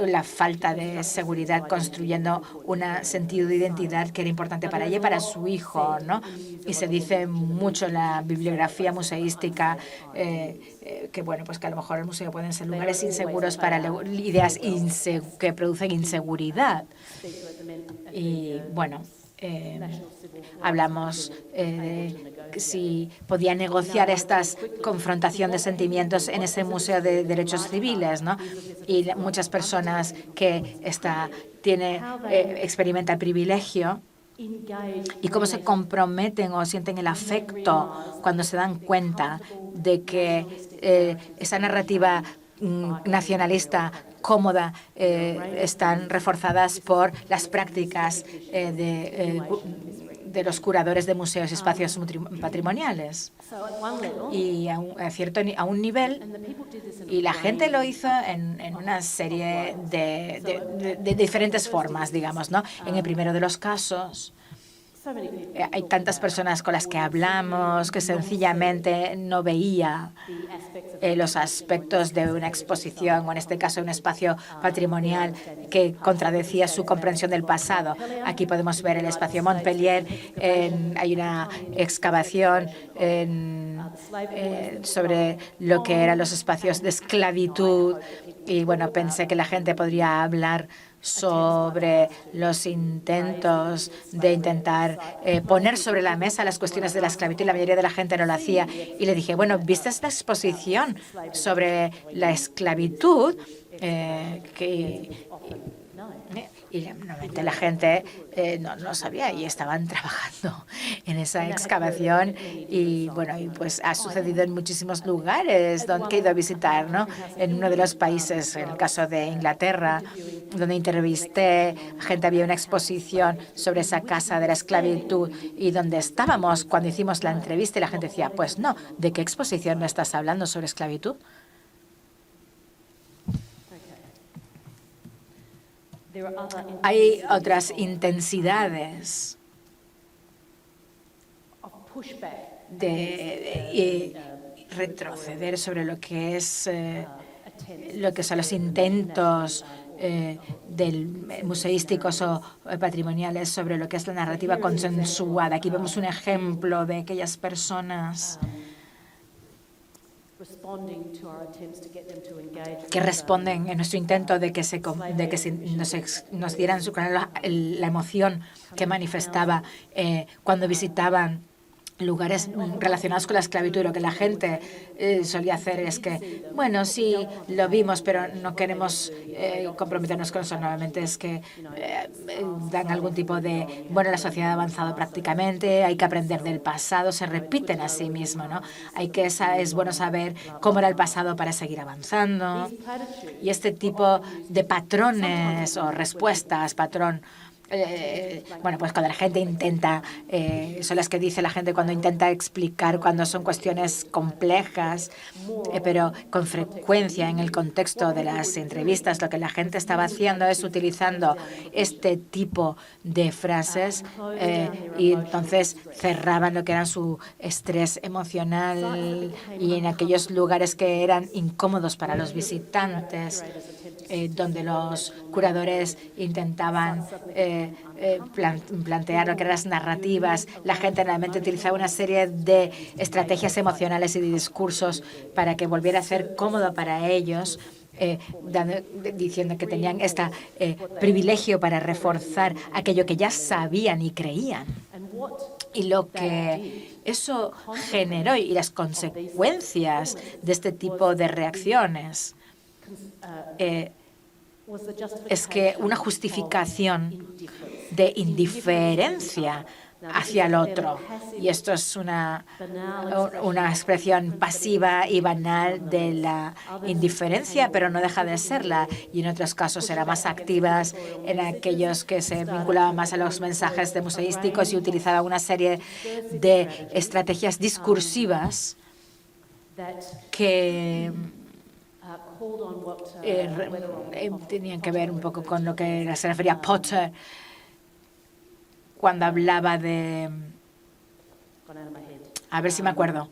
la falta de seguridad, construyendo un sentido de identidad que era importante para ella y para su hijo, ¿no? Y se dice mucho en la bibliografía museística que, bueno, pues que a lo mejor el museo pueden ser lugares inseguros para ideas que producen inseguridad. Y, bueno, hablamos de si podía negociar esta confrontación de sentimientos en ese Museo de Derechos Civiles, ¿no? Y muchas personas que experimentan privilegio y cómo se comprometen o sienten el afecto cuando se dan cuenta de que esa narrativa nacionalista cómoda están reforzadas por las prácticas de los curadores de museos y espacios patrimoniales. Y a un nivel, y la gente lo hizo en una serie de diferentes formas, digamos, ¿no? En el primero de los casos, Hay tantas personas con las que hablamos que sencillamente no veía los aspectos de una exposición, o en este caso un espacio patrimonial, que contradecía su comprensión del pasado. Aquí podemos ver el espacio Montpellier. Hay una excavación sobre lo que eran los espacios de esclavitud. Y bueno, pensé que la gente podría hablar sobre los intentos de intentar poner sobre la mesa las cuestiones de la esclavitud, y la mayoría de la gente no lo hacía. Y le dije, bueno, ¿viste esta exposición sobre la esclavitud? Y normalmente la gente no sabía y estaban trabajando en esa excavación. Y bueno, y pues ha sucedido en muchísimos lugares que he ido a visitar, ¿no? En uno de los países, en el caso de Inglaterra, donde entrevisté a gente, había una exposición sobre esa casa de la esclavitud, y donde estábamos cuando hicimos la entrevista, y la gente decía, pues no, ¿de qué exposición me estás hablando sobre esclavitud? Hay otras intensidades de retroceder sobre lo que son los intentos museísticos o patrimoniales sobre lo que es la narrativa consensuada. Aquí vemos un ejemplo de aquellas personas que responden en nuestro intento de que nos dieran la emoción que manifestaba cuando visitaban lugares relacionados con la esclavitud. Lo que la gente solía hacer es que, bueno, sí, lo vimos, pero no queremos comprometernos con eso. Normalmente es que dan algún tipo de, bueno, la sociedad ha avanzado prácticamente, hay que aprender del pasado, se repiten a sí mismo, ¿no? Es bueno saber cómo era el pasado para seguir avanzando. Y este tipo de patrones o respuestas, bueno, pues cuando la gente intenta, son las que dice la gente cuando intenta explicar cuando son cuestiones complejas, pero con frecuencia en el contexto de las entrevistas lo que la gente estaba haciendo es utilizando este tipo de frases y entonces cerraban lo que era su estrés emocional, y en aquellos lugares que eran incómodos para los visitantes, donde los curadores intentaban plantear lo que eran las narrativas, la gente realmente utilizaba una serie de estrategias emocionales y de discursos para que volviera a ser cómodo para ellos, diciendo que tenían este privilegio para reforzar aquello que ya sabían y creían. Y lo que eso generó y las consecuencias de este tipo de reacciones es que una justificación de indiferencia hacia el otro. Y esto es una expresión pasiva y banal de la indiferencia, pero no deja de serla. Y en otros casos eran más activas en aquellos que se vinculaban más a los mensajes de museísticos y utilizaban una serie de estrategias discursivas que tenían que ver un poco con lo que se refería a Potter cuando hablaba de... A ver si me acuerdo.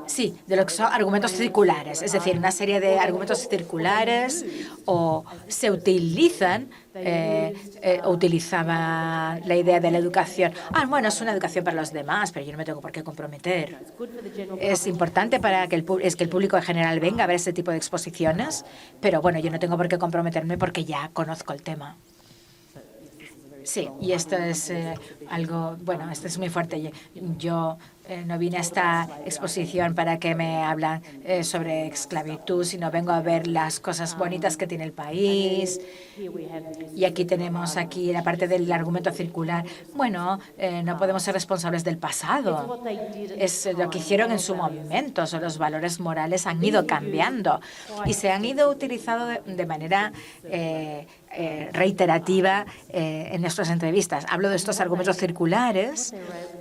Sí, de lo que son argumentos circulares, es decir, una serie de argumentos circulares o se utilizan o utilizaban la idea de la educación. Bueno, es una educación para los demás, pero yo no me tengo por qué comprometer. Es importante para que el público en general venga a ver ese tipo de exposiciones, pero bueno, yo no tengo por qué comprometerme porque ya conozco el tema. Sí, y esto es algo, bueno, esto es muy fuerte. Yo no vine a esta exposición para que me hablan sobre esclavitud, sino vengo a ver las cosas bonitas que tiene el país. Y aquí tenemos la parte del argumento circular. Bueno, no podemos ser responsables del pasado. Es lo que hicieron en su momento. Los valores morales han ido cambiando y se han ido utilizando de manera reiterativa en nuestras entrevistas. Hablo de estos argumentos circulares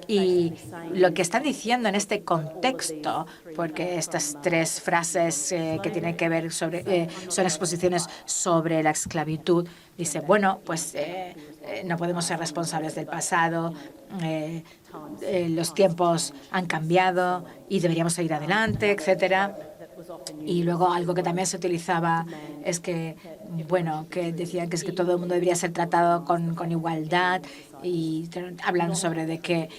y lo que están diciendo en este contexto, porque estas tres frases que tienen que ver sobre son exposiciones sobre la esclavitud. Dice, bueno, pues no podemos ser responsables del pasado, los tiempos han cambiado y deberíamos seguir adelante, etcétera. Y luego algo que también se utilizaba es que, bueno, que decían que es que todo el mundo debería ser tratado con igualdad y hablan sobre de que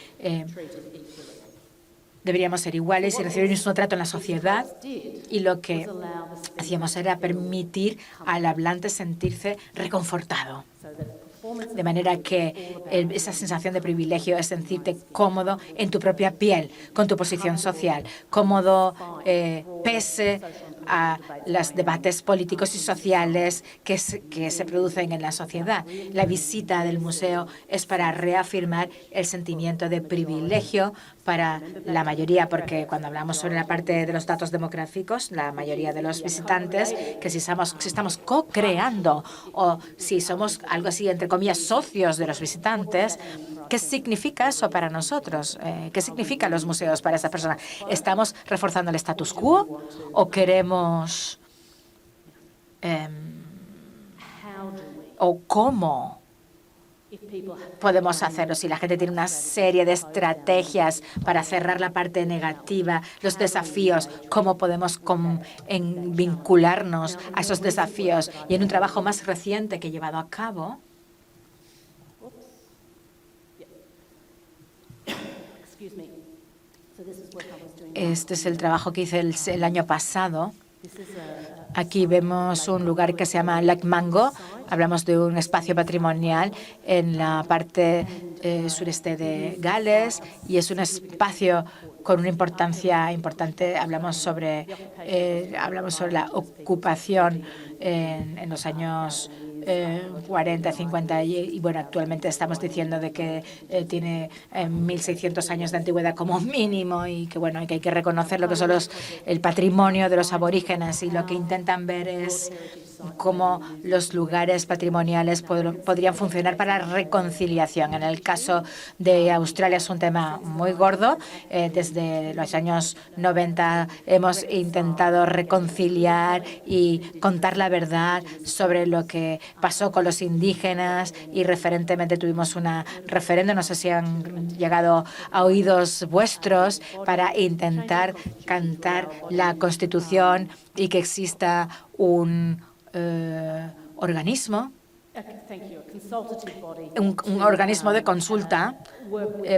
deberíamos ser iguales y recibir el mismo trato en la sociedad. Y lo que hacíamos era permitir al hablante sentirse reconfortado. De manera que esa sensación de privilegio es sentirte cómodo en tu propia piel, con tu posición social, cómodo pese a los debates políticos y sociales que se producen en la sociedad. La visita del museo es para reafirmar el sentimiento de privilegio para la mayoría, porque cuando hablamos sobre la parte de los datos demográficos, la mayoría de los visitantes, que si estamos co-creando o si somos algo así, entre comillas, socios de los visitantes, ¿qué significa eso para nosotros? ¿Qué significan los museos para esa persona? ¿Estamos reforzando el status quo o queremos o cómo podemos hacerlo? Si la gente tiene una serie de estrategias para cerrar la parte negativa, los desafíos, ¿cómo podemos vincularnos a esos desafíos? Y en un trabajo más reciente que he llevado a cabo, este es el trabajo que hice el año pasado. Aquí vemos un lugar que se llama Lac Mango. Hablamos de un espacio patrimonial en la parte sureste de Gales y es un espacio con una importancia importante. Hablamos sobre la ocupación en los años 40, 50 y bueno, actualmente estamos diciendo de que tiene 1.600 años de antigüedad como mínimo y que bueno, que hay que reconocer lo que son el patrimonio de los aborígenes y lo que intentan ver es cómo los lugares patrimoniales podrían funcionar para la reconciliación. En el caso de Australia es un tema muy gordo. Desde los años 90 hemos intentado reconciliar y contar la verdad sobre lo que pasó con los indígenas y referentemente tuvimos una referéndum, no sé si han llegado a oídos vuestros, para intentar cantar la Constitución y que exista un organismo, un organismo de consulta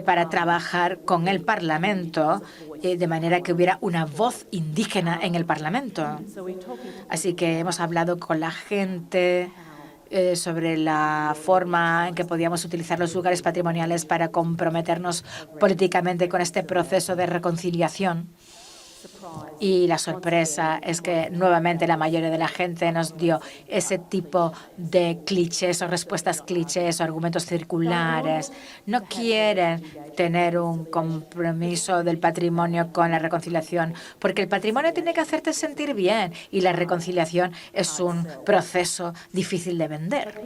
para trabajar con el Parlamento de manera que hubiera una voz indígena en el Parlamento. Así que hemos hablado con la gente sobre la forma en que podíamos utilizar los lugares patrimoniales para comprometernos políticamente con este proceso de reconciliación. Y la sorpresa es que nuevamente la mayoría de la gente nos dio ese tipo de clichés o respuestas clichés o argumentos circulares. No quieren tener un compromiso del patrimonio con la reconciliación, porque el patrimonio tiene que hacerte sentir bien y la reconciliación es un proceso difícil de vender.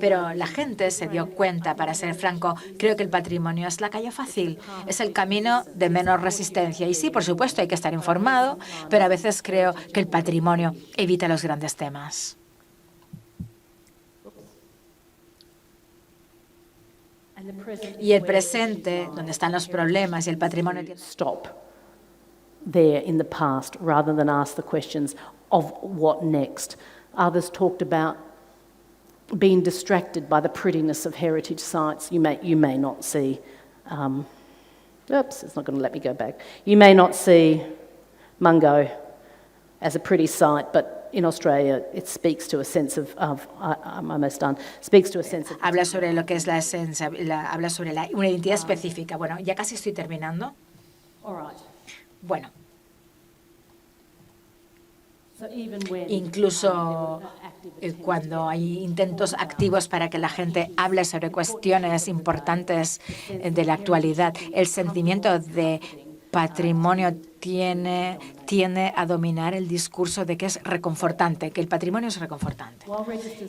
Pero la gente se dio cuenta, para ser franco, creo que el patrimonio es la calle fácil, es el camino de menor resistencia. Y sí, por supuesto, hay que estar informado, pero a veces creo que el patrimonio evita los grandes temas. Y el presente, donde están los problemas y el patrimonio. Stop there in the past rather than ask the questions of what next. Others talked about being distracted by the prettiness of heritage sites. You may not see. Oops, it's not going to let me go back. You may not see Mungo as a pretty site, but in Australia it speaks to a sense of I'm almost done. Speaks to a sense of. Habla sobre lo que es la esencia, habla sobre una identidad específica. Bueno, ya casi estoy terminando. All right. Bueno. Incluso cuando hay intentos activos para que la gente hable sobre cuestiones importantes de la actualidad, el sentimiento de patrimonio tiende a dominar el discurso de que es reconfortante, que el patrimonio es reconfortante.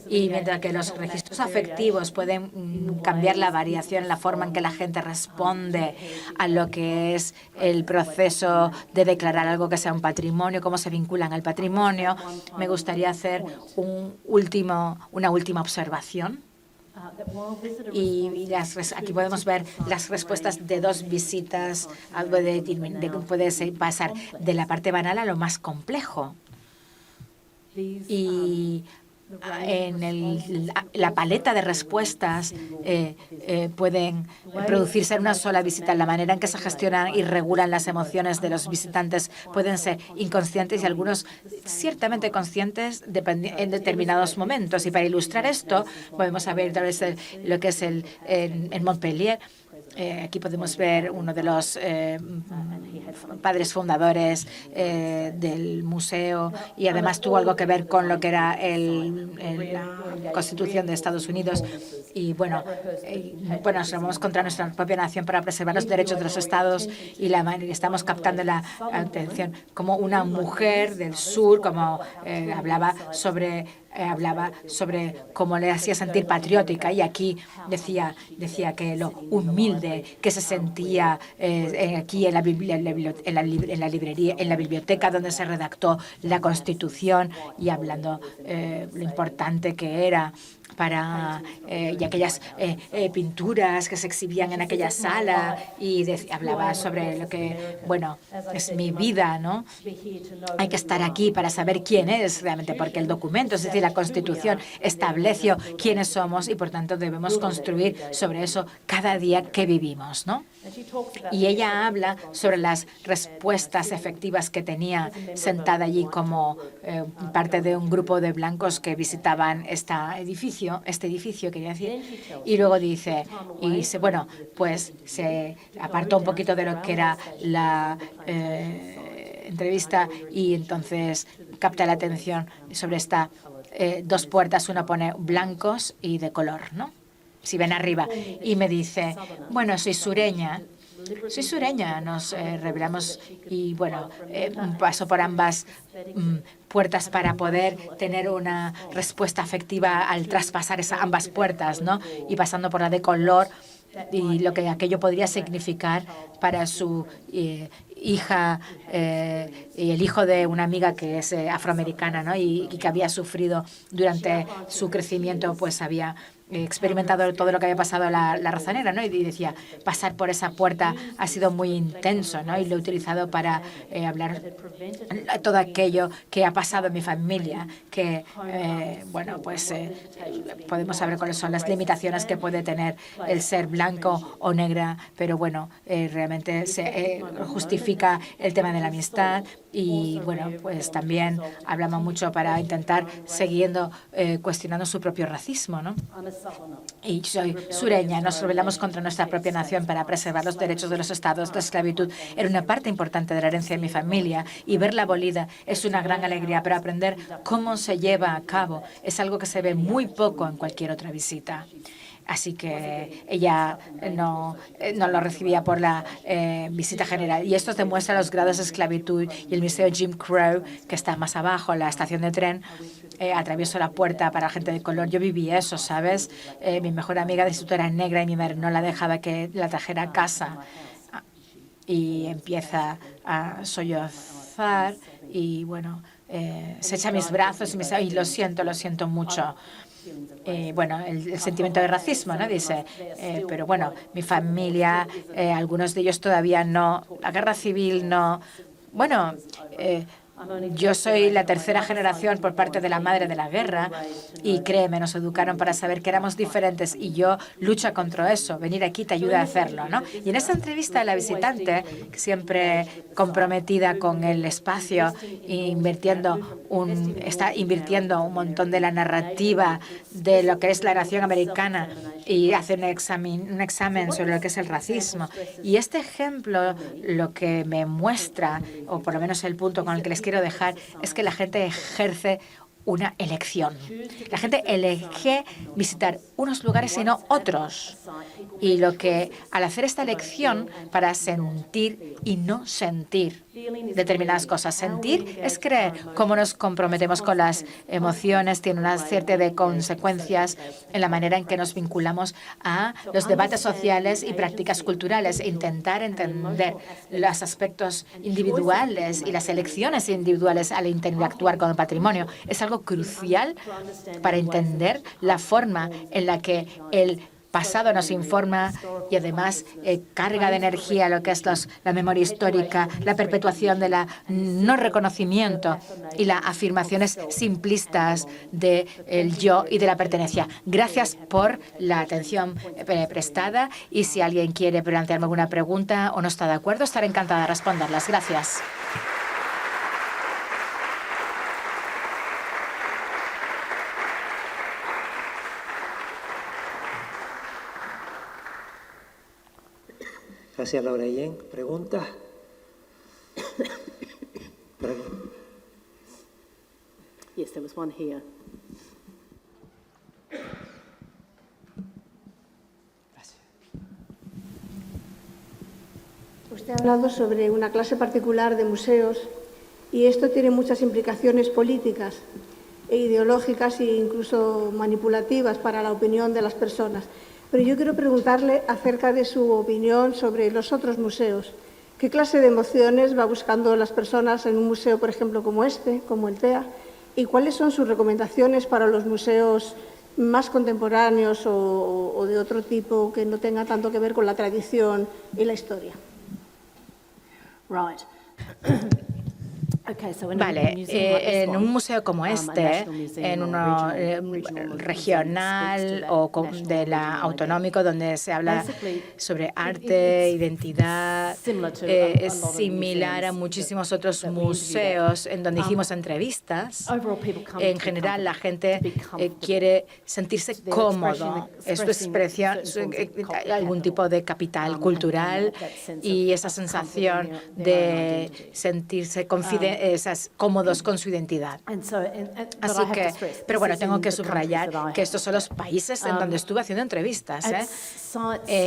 Y mientras que los registros afectivos pueden cambiar la variación en la forma en que la gente responde a lo que es el proceso de declarar algo que sea un patrimonio, cómo se vinculan al patrimonio, me gustaría hacer una última observación. Y aquí podemos ver las respuestas de 2 visitas. Puede pasar de la parte banal a lo más complejo. Y en la paleta de respuestas pueden producirse en una sola visita. La manera en que se gestionan y regulan las emociones de los visitantes pueden ser inconscientes y algunos ciertamente conscientes en determinados momentos. Y para ilustrar esto, podemos ver lo que es en Montpellier. Aquí podemos ver uno de los padres fundadores del museo y además tuvo algo que ver con lo que era la Constitución de Estados Unidos. Y bueno, nos vamos contra nuestra propia nación para preservar los derechos de los estados y estamos captando la atención como una mujer del sur, como hablaba sobre cómo le hacía sentir patriótica y aquí decía que lo humilde que se sentía aquí en la biblioteca donde se redactó la Constitución y hablando lo importante que era y aquellas pinturas que se exhibían en aquella sala y hablaba sobre lo que, es mi vida, ¿no? Hay que estar aquí para saber quién es realmente, porque el documento, es decir, la Constitución estableció quiénes somos y, por tanto, debemos construir sobre eso cada día que vivimos, ¿no? Y ella habla sobre las respuestas efectivas que tenía sentada allí como parte de un grupo de blancos que visitaban este edificio, quería decir. Y luego dice, pues se apartó un poquito de lo que era la entrevista y entonces capta la atención sobre esta 2 puertas, una pone blancos y de color, ¿no? Si ven arriba. Y me dice, soy sureña, nos revelamos y paso por ambas puertas para poder tener una respuesta afectiva al traspasar ambas puertas, ¿no? Y pasando por la de color y lo que aquello podría significar para su hija y el hijo de una amiga que es afroamericana, ¿no? Y que había sufrido durante su crecimiento, pues había experimentado todo lo que había pasado la raza negra, ¿no? Y decía, pasar por esa puerta ha sido muy intenso, ¿no? Y lo he utilizado para hablar todo aquello que ha pasado en mi familia, que, podemos saber cuáles son las limitaciones que puede tener el ser blanco o negra, pero realmente se justifica el tema de la amistad y, pues también hablamos mucho para intentar siguiendo cuestionando su propio racismo, ¿no? Y soy sureña, nos rebelamos contra nuestra propia nación para preservar los derechos de los estados. La esclavitud era una parte importante de la herencia de mi familia y verla abolida es una gran alegría, pero aprender cómo se lleva a cabo es algo que se ve muy poco en cualquier otra visita. Así que ella no lo recibía por la visita general. Y esto demuestra los grados de esclavitud. Y el Museo Jim Crow, que está más abajo, en la estación de tren, atravesó la puerta para gente de color. Yo viví eso, ¿sabes? Mi mejor amiga de instituto era negra y mi madre no la dejaba que la trajera a casa. Y empieza a sollozar y, se echa a mis brazos y me dice, lo siento mucho. El sentimiento de racismo, ¿no? Dice, pero mi familia, algunos de ellos todavía no, la guerra civil no. Yo soy la tercera generación por parte de la madre de la guerra y créeme, nos educaron para saber que éramos diferentes y yo lucho contra eso. Venir aquí te ayuda a hacerlo, ¿no? Y en esta entrevista la visitante, siempre comprometida con el espacio, está invirtiendo un montón de la narrativa de lo que es la nación americana y hace un examen sobre lo que es el racismo. Y este ejemplo lo que me muestra, o por lo menos el punto con el que les quiero dejar, es que la gente ejerce una elección. La gente elige visitar unos lugares y no otros. Y lo que al hacer esta elección para sentir y no sentir determinadas cosas. Sentir es creer. Cómo nos comprometemos con las emociones tiene una serie de consecuencias en la manera en que nos vinculamos a los debates sociales y prácticas culturales. Intentar entender los aspectos individuales y las elecciones individuales al interactuar con el patrimonio es algo crucial para entender la forma en la que el pasado nos informa y además carga de energía lo que es la memoria histórica, la perpetuación de la no reconocimiento y las afirmaciones simplistas del yo y de la pertenencia. Gracias por la atención prestada y si alguien quiere plantearme alguna pregunta o no está de acuerdo, estaré encantada de responderlas. Gracias. Gracias, Laura Guillén. ¿Preguntas? ¿Por aquí? Yes, there was one here. Gracias. Usted ha hablado sobre una clase particular de museos y esto tiene muchas implicaciones políticas e ideológicas e incluso manipulativas para la opinión de las personas. Pero yo quiero preguntarle acerca de su opinión sobre los otros museos. ¿Qué clase de emociones va buscando las personas en un museo, por ejemplo, como este, como el TEA? ¿Y cuáles son sus recomendaciones para los museos más contemporáneos o de otro tipo que no tenga tanto que ver con la tradición y la historia? Right. Vale, en un museo como este, en uno regional o autonómico donde se habla sobre arte, identidad, es similar a muchísimos otros museos en donde hicimos entrevistas. En general, la gente quiere sentirse cómodo. Esto expresa algún tipo de capital cultural y esa sensación de sentirse cómodos con su identidad. Así que, pero bueno, tengo que subrayar que estos son los países en donde estuve haciendo entrevistas.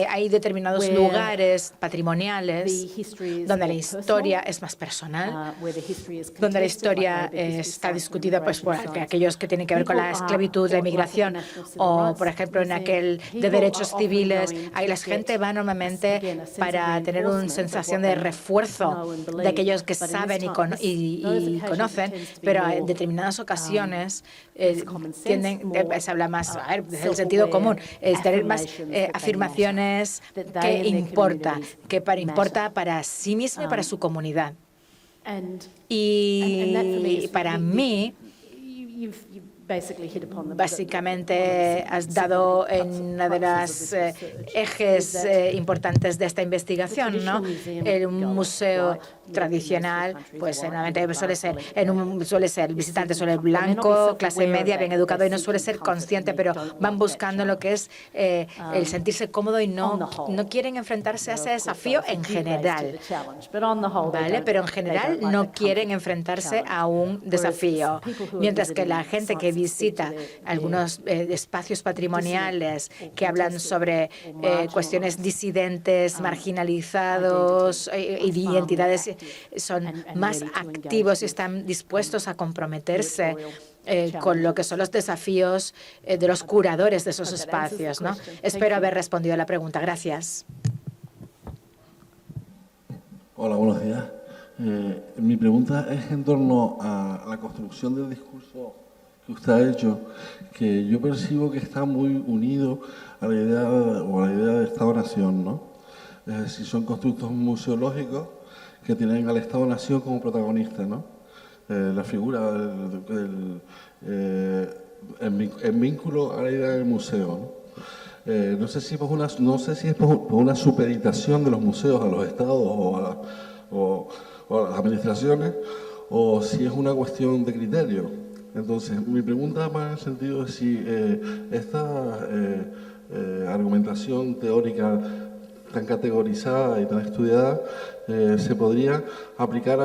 Hay determinados lugares patrimoniales donde la historia es más personal, donde la historia está discutida pues, por aquellos que tienen que ver con la esclavitud, la inmigración, o, por ejemplo, en aquel de derechos civiles. Ahí la gente va normalmente para tener una sensación de refuerzo de aquellos que saben y conocen, pero en determinadas ocasiones se habla más desde el sentido común, tener más afirmaciones que importa para sí mismo y para su comunidad. Y para mí, básicamente has dado en una de las ejes importantes de esta investigación, ¿no? Un museo tradicional, pues normalmente suele ser el visitante suele ser blanco, clase media, bien educado y no suele ser consciente, pero van buscando lo que es el sentirse cómodo y no quieren enfrentarse a ese desafío en general, ¿vale? Pero en general no quieren enfrentarse a un desafío, mientras que la gente que visita algunos espacios patrimoniales que hablan sobre cuestiones disidentes, marginalizados, identidades, son más activos y están dispuestos a comprometerse con lo que son los desafíos de los curadores de esos espacios, ¿no? Espero haber respondido a la pregunta. Gracias. Hola, buenos días. Mi pregunta es en torno a la construcción del discurso que usted ha hecho, que yo percibo que está muy unido a la idea de Estado-Nación, ¿no? Es decir, son constructos museológicos que tienen al Estado-Nación como protagonista, ¿no? La figura en vínculo a la idea del museo, ¿no? No sé si es por una supeditación de los museos a los estados o a las administraciones, o si es una cuestión de criterio. Entonces, mi pregunta va en el sentido de si esta argumentación teórica tan categorizada y tan estudiada, se podría aplicar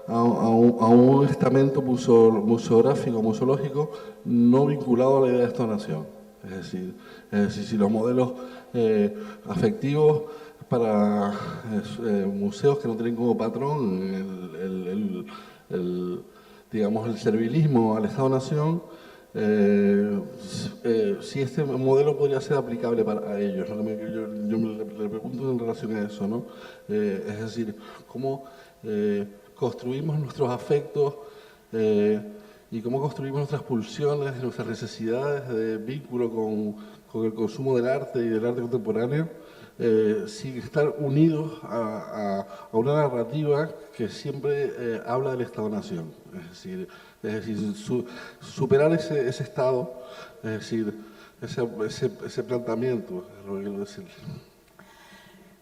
a un estamento museográfico, museológico, no vinculado a la idea de Estado-nación. Es decir, si los modelos afectivos para museos que no tienen como patrón digamos, el servilismo al Estado-nación, si este modelo podría ser aplicable para ellos, ¿no? Yo le pregunto en relación a eso, ¿no? Es decir, cómo construimos nuestros afectos y cómo construimos nuestras pulsiones, nuestras necesidades de vínculo con el consumo del arte y del arte contemporáneo, sin estar unidos a una narrativa que siempre habla del Estado-nación. Es decir, superar ese estado, es decir, ese planteamiento, es lo que quiero decir.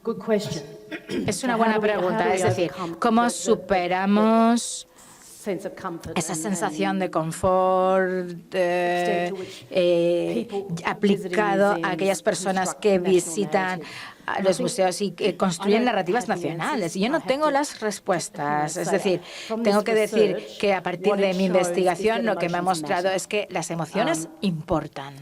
Good question. Es una buena pregunta, es decir, ¿cómo superamos esa sensación de confort aplicado a aquellas personas que visitan a los museos y que construyen narrativas nacionales? Y yo no tengo las respuestas. Es decir, tengo que decir que a partir de mi investigación lo que me ha mostrado es que las emociones importan.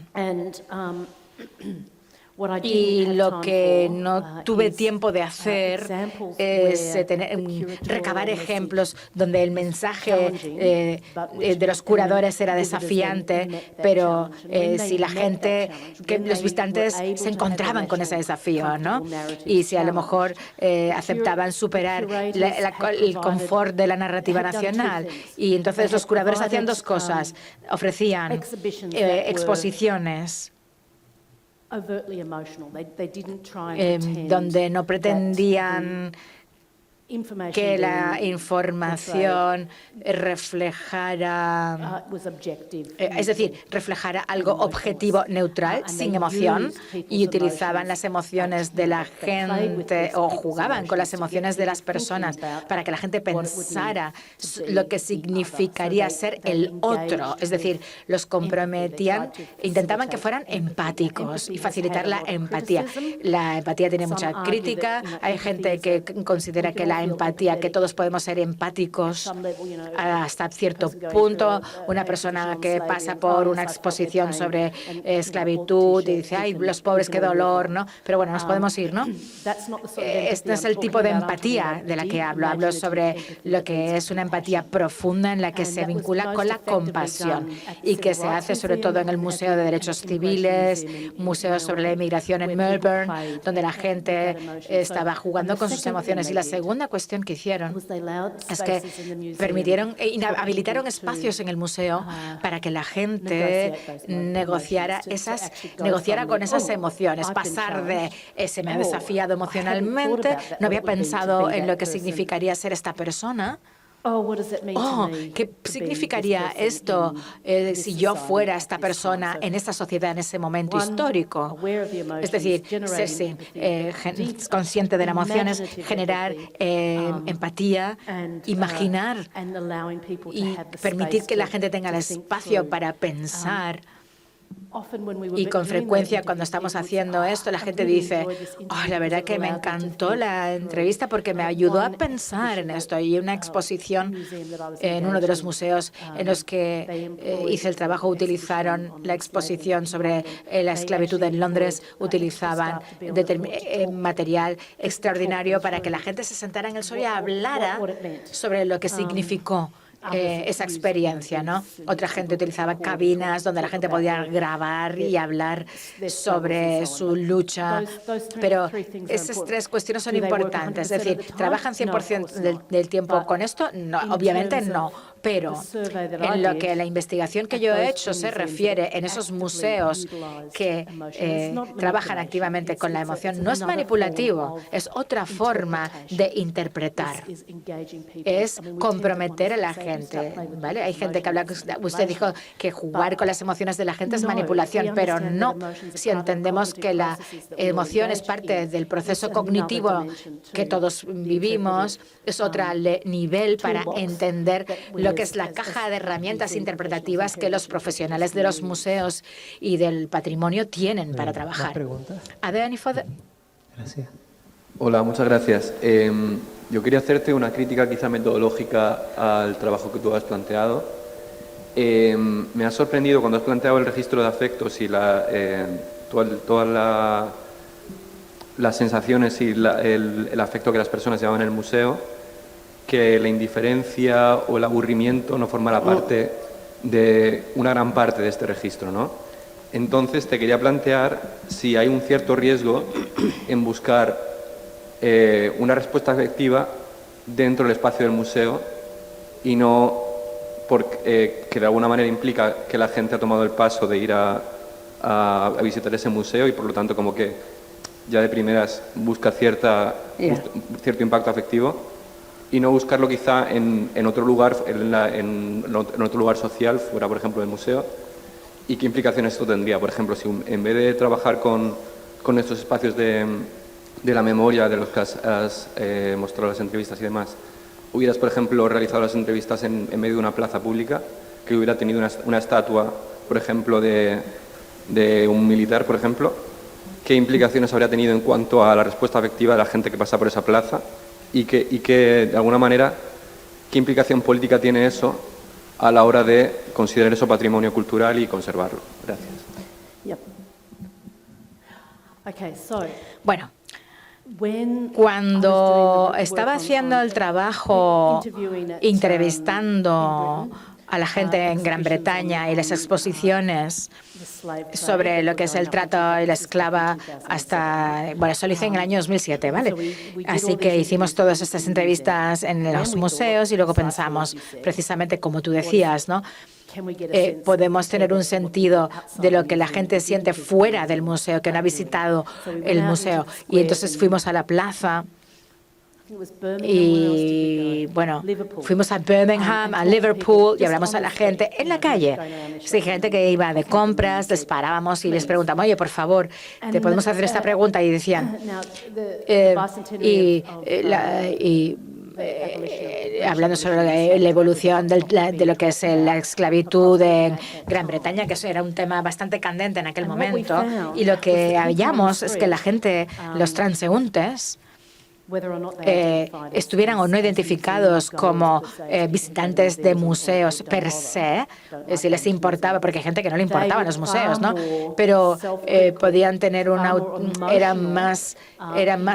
Y lo que no tuve tiempo de hacer es recabar ejemplos donde el mensaje de los curadores era desafiante, pero si la gente, que los visitantes se encontraban con ese desafío, ¿no? Y si a lo mejor aceptaban superar el confort de la narrativa nacional. Y entonces los curadores hacían dos cosas. Ofrecían exposiciones donde no pretendían que la información reflejara, es decir, reflejara algo objetivo, neutral, sin emoción, y utilizaban las emociones de la gente o jugaban con las emociones de las personas para que la gente pensara lo que significaría ser el otro. Es decir, los comprometían, intentaban que fueran empáticos y facilitar la empatía. La empatía tiene mucha crítica. Hay gente que considera que la empatía, que todos podemos ser empáticos hasta cierto punto. Una persona que pasa por una exposición sobre esclavitud y dice, ay, los pobres, qué dolor, ¿no? Pero bueno, nos podemos ir, ¿no? Este es el tipo de empatía de la que hablo. Hablo sobre lo que es una empatía profunda en la que se vincula con la compasión y que se hace sobre todo en el Museo de Derechos Civiles, Museo sobre la Inmigración en Melbourne, donde la gente estaba jugando con sus emociones. Y la segunda cuestión que hicieron es que permitieron, habilitaron espacios en el museo para que la gente negociara con esas emociones, pasar de se me ha desafiado emocionalmente, no había pensado en lo que significaría ser esta persona. ¿Qué significaría esto si yo fuera esta persona en esta sociedad, en ese momento histórico? Es decir, ser consciente de las emociones, generar empatía, imaginar y permitir que la gente tenga el espacio para pensar. Y con frecuencia cuando estamos haciendo esto, la gente dice, la verdad que me encantó la entrevista porque me ayudó a pensar en esto. Y una exposición en uno de los museos en los que hice el trabajo utilizaron la exposición sobre la esclavitud en Londres, utilizaban material extraordinario para que la gente se sentara en el suelo y hablara sobre lo que significó esa experiencia, ¿no? Otra gente utilizaba cabinas donde la gente podía grabar y hablar sobre su lucha, pero esas tres cuestiones son importantes. Es decir, ¿trabajan 100% del tiempo con esto? No, obviamente no, pero en lo que la investigación que yo he hecho se refiere en esos museos que trabajan activamente con la emoción, no es manipulativo, es otra forma de interpretar, es comprometer a la gente. ¿Vale? Hay gente que habla, usted dijo que jugar con las emociones de la gente es manipulación, pero no. Si entendemos que la emoción es parte del proceso cognitivo que todos vivimos, es otro nivel para entender lo que es la caja de herramientas interpretativas que los profesionales de los museos y del patrimonio tienen para trabajar. ¿Más preguntas? ¿Are there any further? Gracias. Hola, muchas gracias. Yo quería hacerte una crítica quizá metodológica al trabajo que tú has planteado. Me ha sorprendido cuando has planteado el registro de afectos y todas las sensaciones y el afecto que las personas llevaban en el museo, que la indiferencia o el aburrimiento no formara parte de una gran parte de este registro, ¿no? Entonces te quería plantear si hay un cierto riesgo en buscar una respuesta efectiva dentro del espacio del museo y no porque, que de alguna manera implica que la gente ha tomado el paso de ir a visitar ese museo y por lo tanto como que ya de primeras busca cierto impacto afectivo y no buscarlo quizá en otro lugar, en otro lugar social, fuera por ejemplo del museo. ¿Y qué implicaciones esto tendría? Por ejemplo, si en vez de trabajar con estos espacios de la memoria de los que has mostrado las entrevistas y demás, hubieras, por ejemplo, realizado las entrevistas en medio de una plaza pública, que hubiera tenido una estatua, por ejemplo, de un militar, por ejemplo, ¿qué implicaciones habría tenido en cuanto a la respuesta afectiva de la gente que pasa por esa plaza? Y que de alguna manera, ¿qué implicación política tiene eso a la hora de considerar eso patrimonio cultural y conservarlo? Gracias. Yep. Okay, so Bueno, when cuando I was doing the estaba work haciendo on el trabajo interviewing at, entrevistando in Britain, a la gente en Gran Bretaña y las exposiciones the slave trade sobre that lo were que es el going up trato until y la 2007, esclava 2007. hasta, bueno, eso lo hice en el año 2007, ¿vale? So we did Así all que these hicimos interviews todas in estas the entrevistas museum. en And los then we museos y luego thought, precisely pensamos, as you said, precisamente como tú decías, ¿no? can we get a sense Podemos of tener un what people sentido outside de lo the que la museum gente who siente didn't visit the fuera del museum museo, que no ha are doing. visitado So we went el out into museo. the Y squares entonces and fuimos a la plaza it was Birmingham, where else did we y, go? bueno, Liverpool. fuimos a Birmingham, And a talked to Liverpool people y just hablamos on a the la street, gente en la calle. going around and Sí, shopping gente and que iba de coffee with them and compras, les said, parábamos y les "Please." preguntamos, oye, por favor, ¿te And, podemos hacer esta pregunta? Y decían, Now, the bicentenary hablando sobre la evolución de lo que es la esclavitud en Gran Bretaña, que eso era un tema bastante candente en aquel momento, y lo que hallamos es que la gente, los transeúntes, estuvieran o no identificados como visitantes de museos per se, si les importaba, porque hay gente que no le importaban los museos, ¿no? Pero podían tener eran más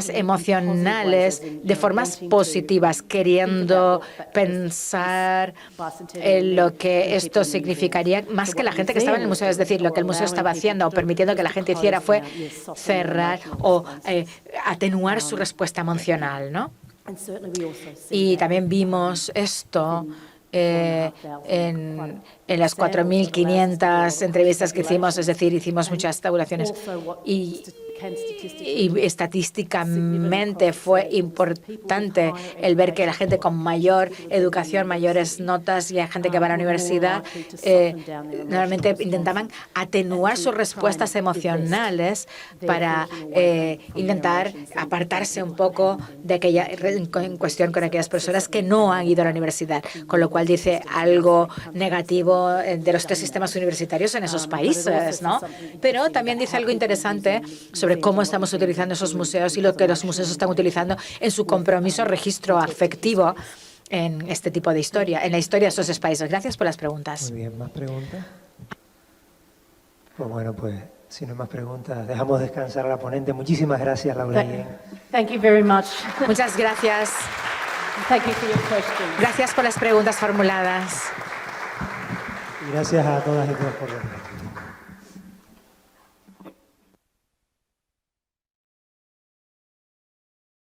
emocionales, de formas positivas, queriendo pensar en lo que esto significaría, más que la gente que estaba en el museo. Es decir, lo que el museo estaba haciendo o permitiendo que la gente hiciera fue cerrar o atenuar su respuesta emocional, ¿no? Y también vimos esto en las 4.500 entrevistas que hicimos, es decir, hicimos muchas tabulaciones. Y estadísticamente fue importante el ver que la gente con mayor educación, mayores notas y gente que va a la universidad, normalmente intentaban atenuar sus respuestas emocionales para intentar apartarse un poco de aquella en cuestión con aquellas personas que no han ido a la universidad, con lo cual dice algo negativo de los tres sistemas universitarios en esos países, ¿no? Pero también dice algo interesante sobre cómo estamos utilizando esos museos y lo que los museos están utilizando en su compromiso registro afectivo en este tipo de historia, en la historia de esos países. Gracias por las preguntas. Muy bien, ¿más preguntas? Pues bueno, pues si no hay más preguntas, dejamos descansar a la ponente. Muchísimas gracias, Laura Guillén. Thank you very much. Muchas gracias. Thank you for your questions. Gracias por las preguntas formuladas. Y gracias a todas y todos por venir.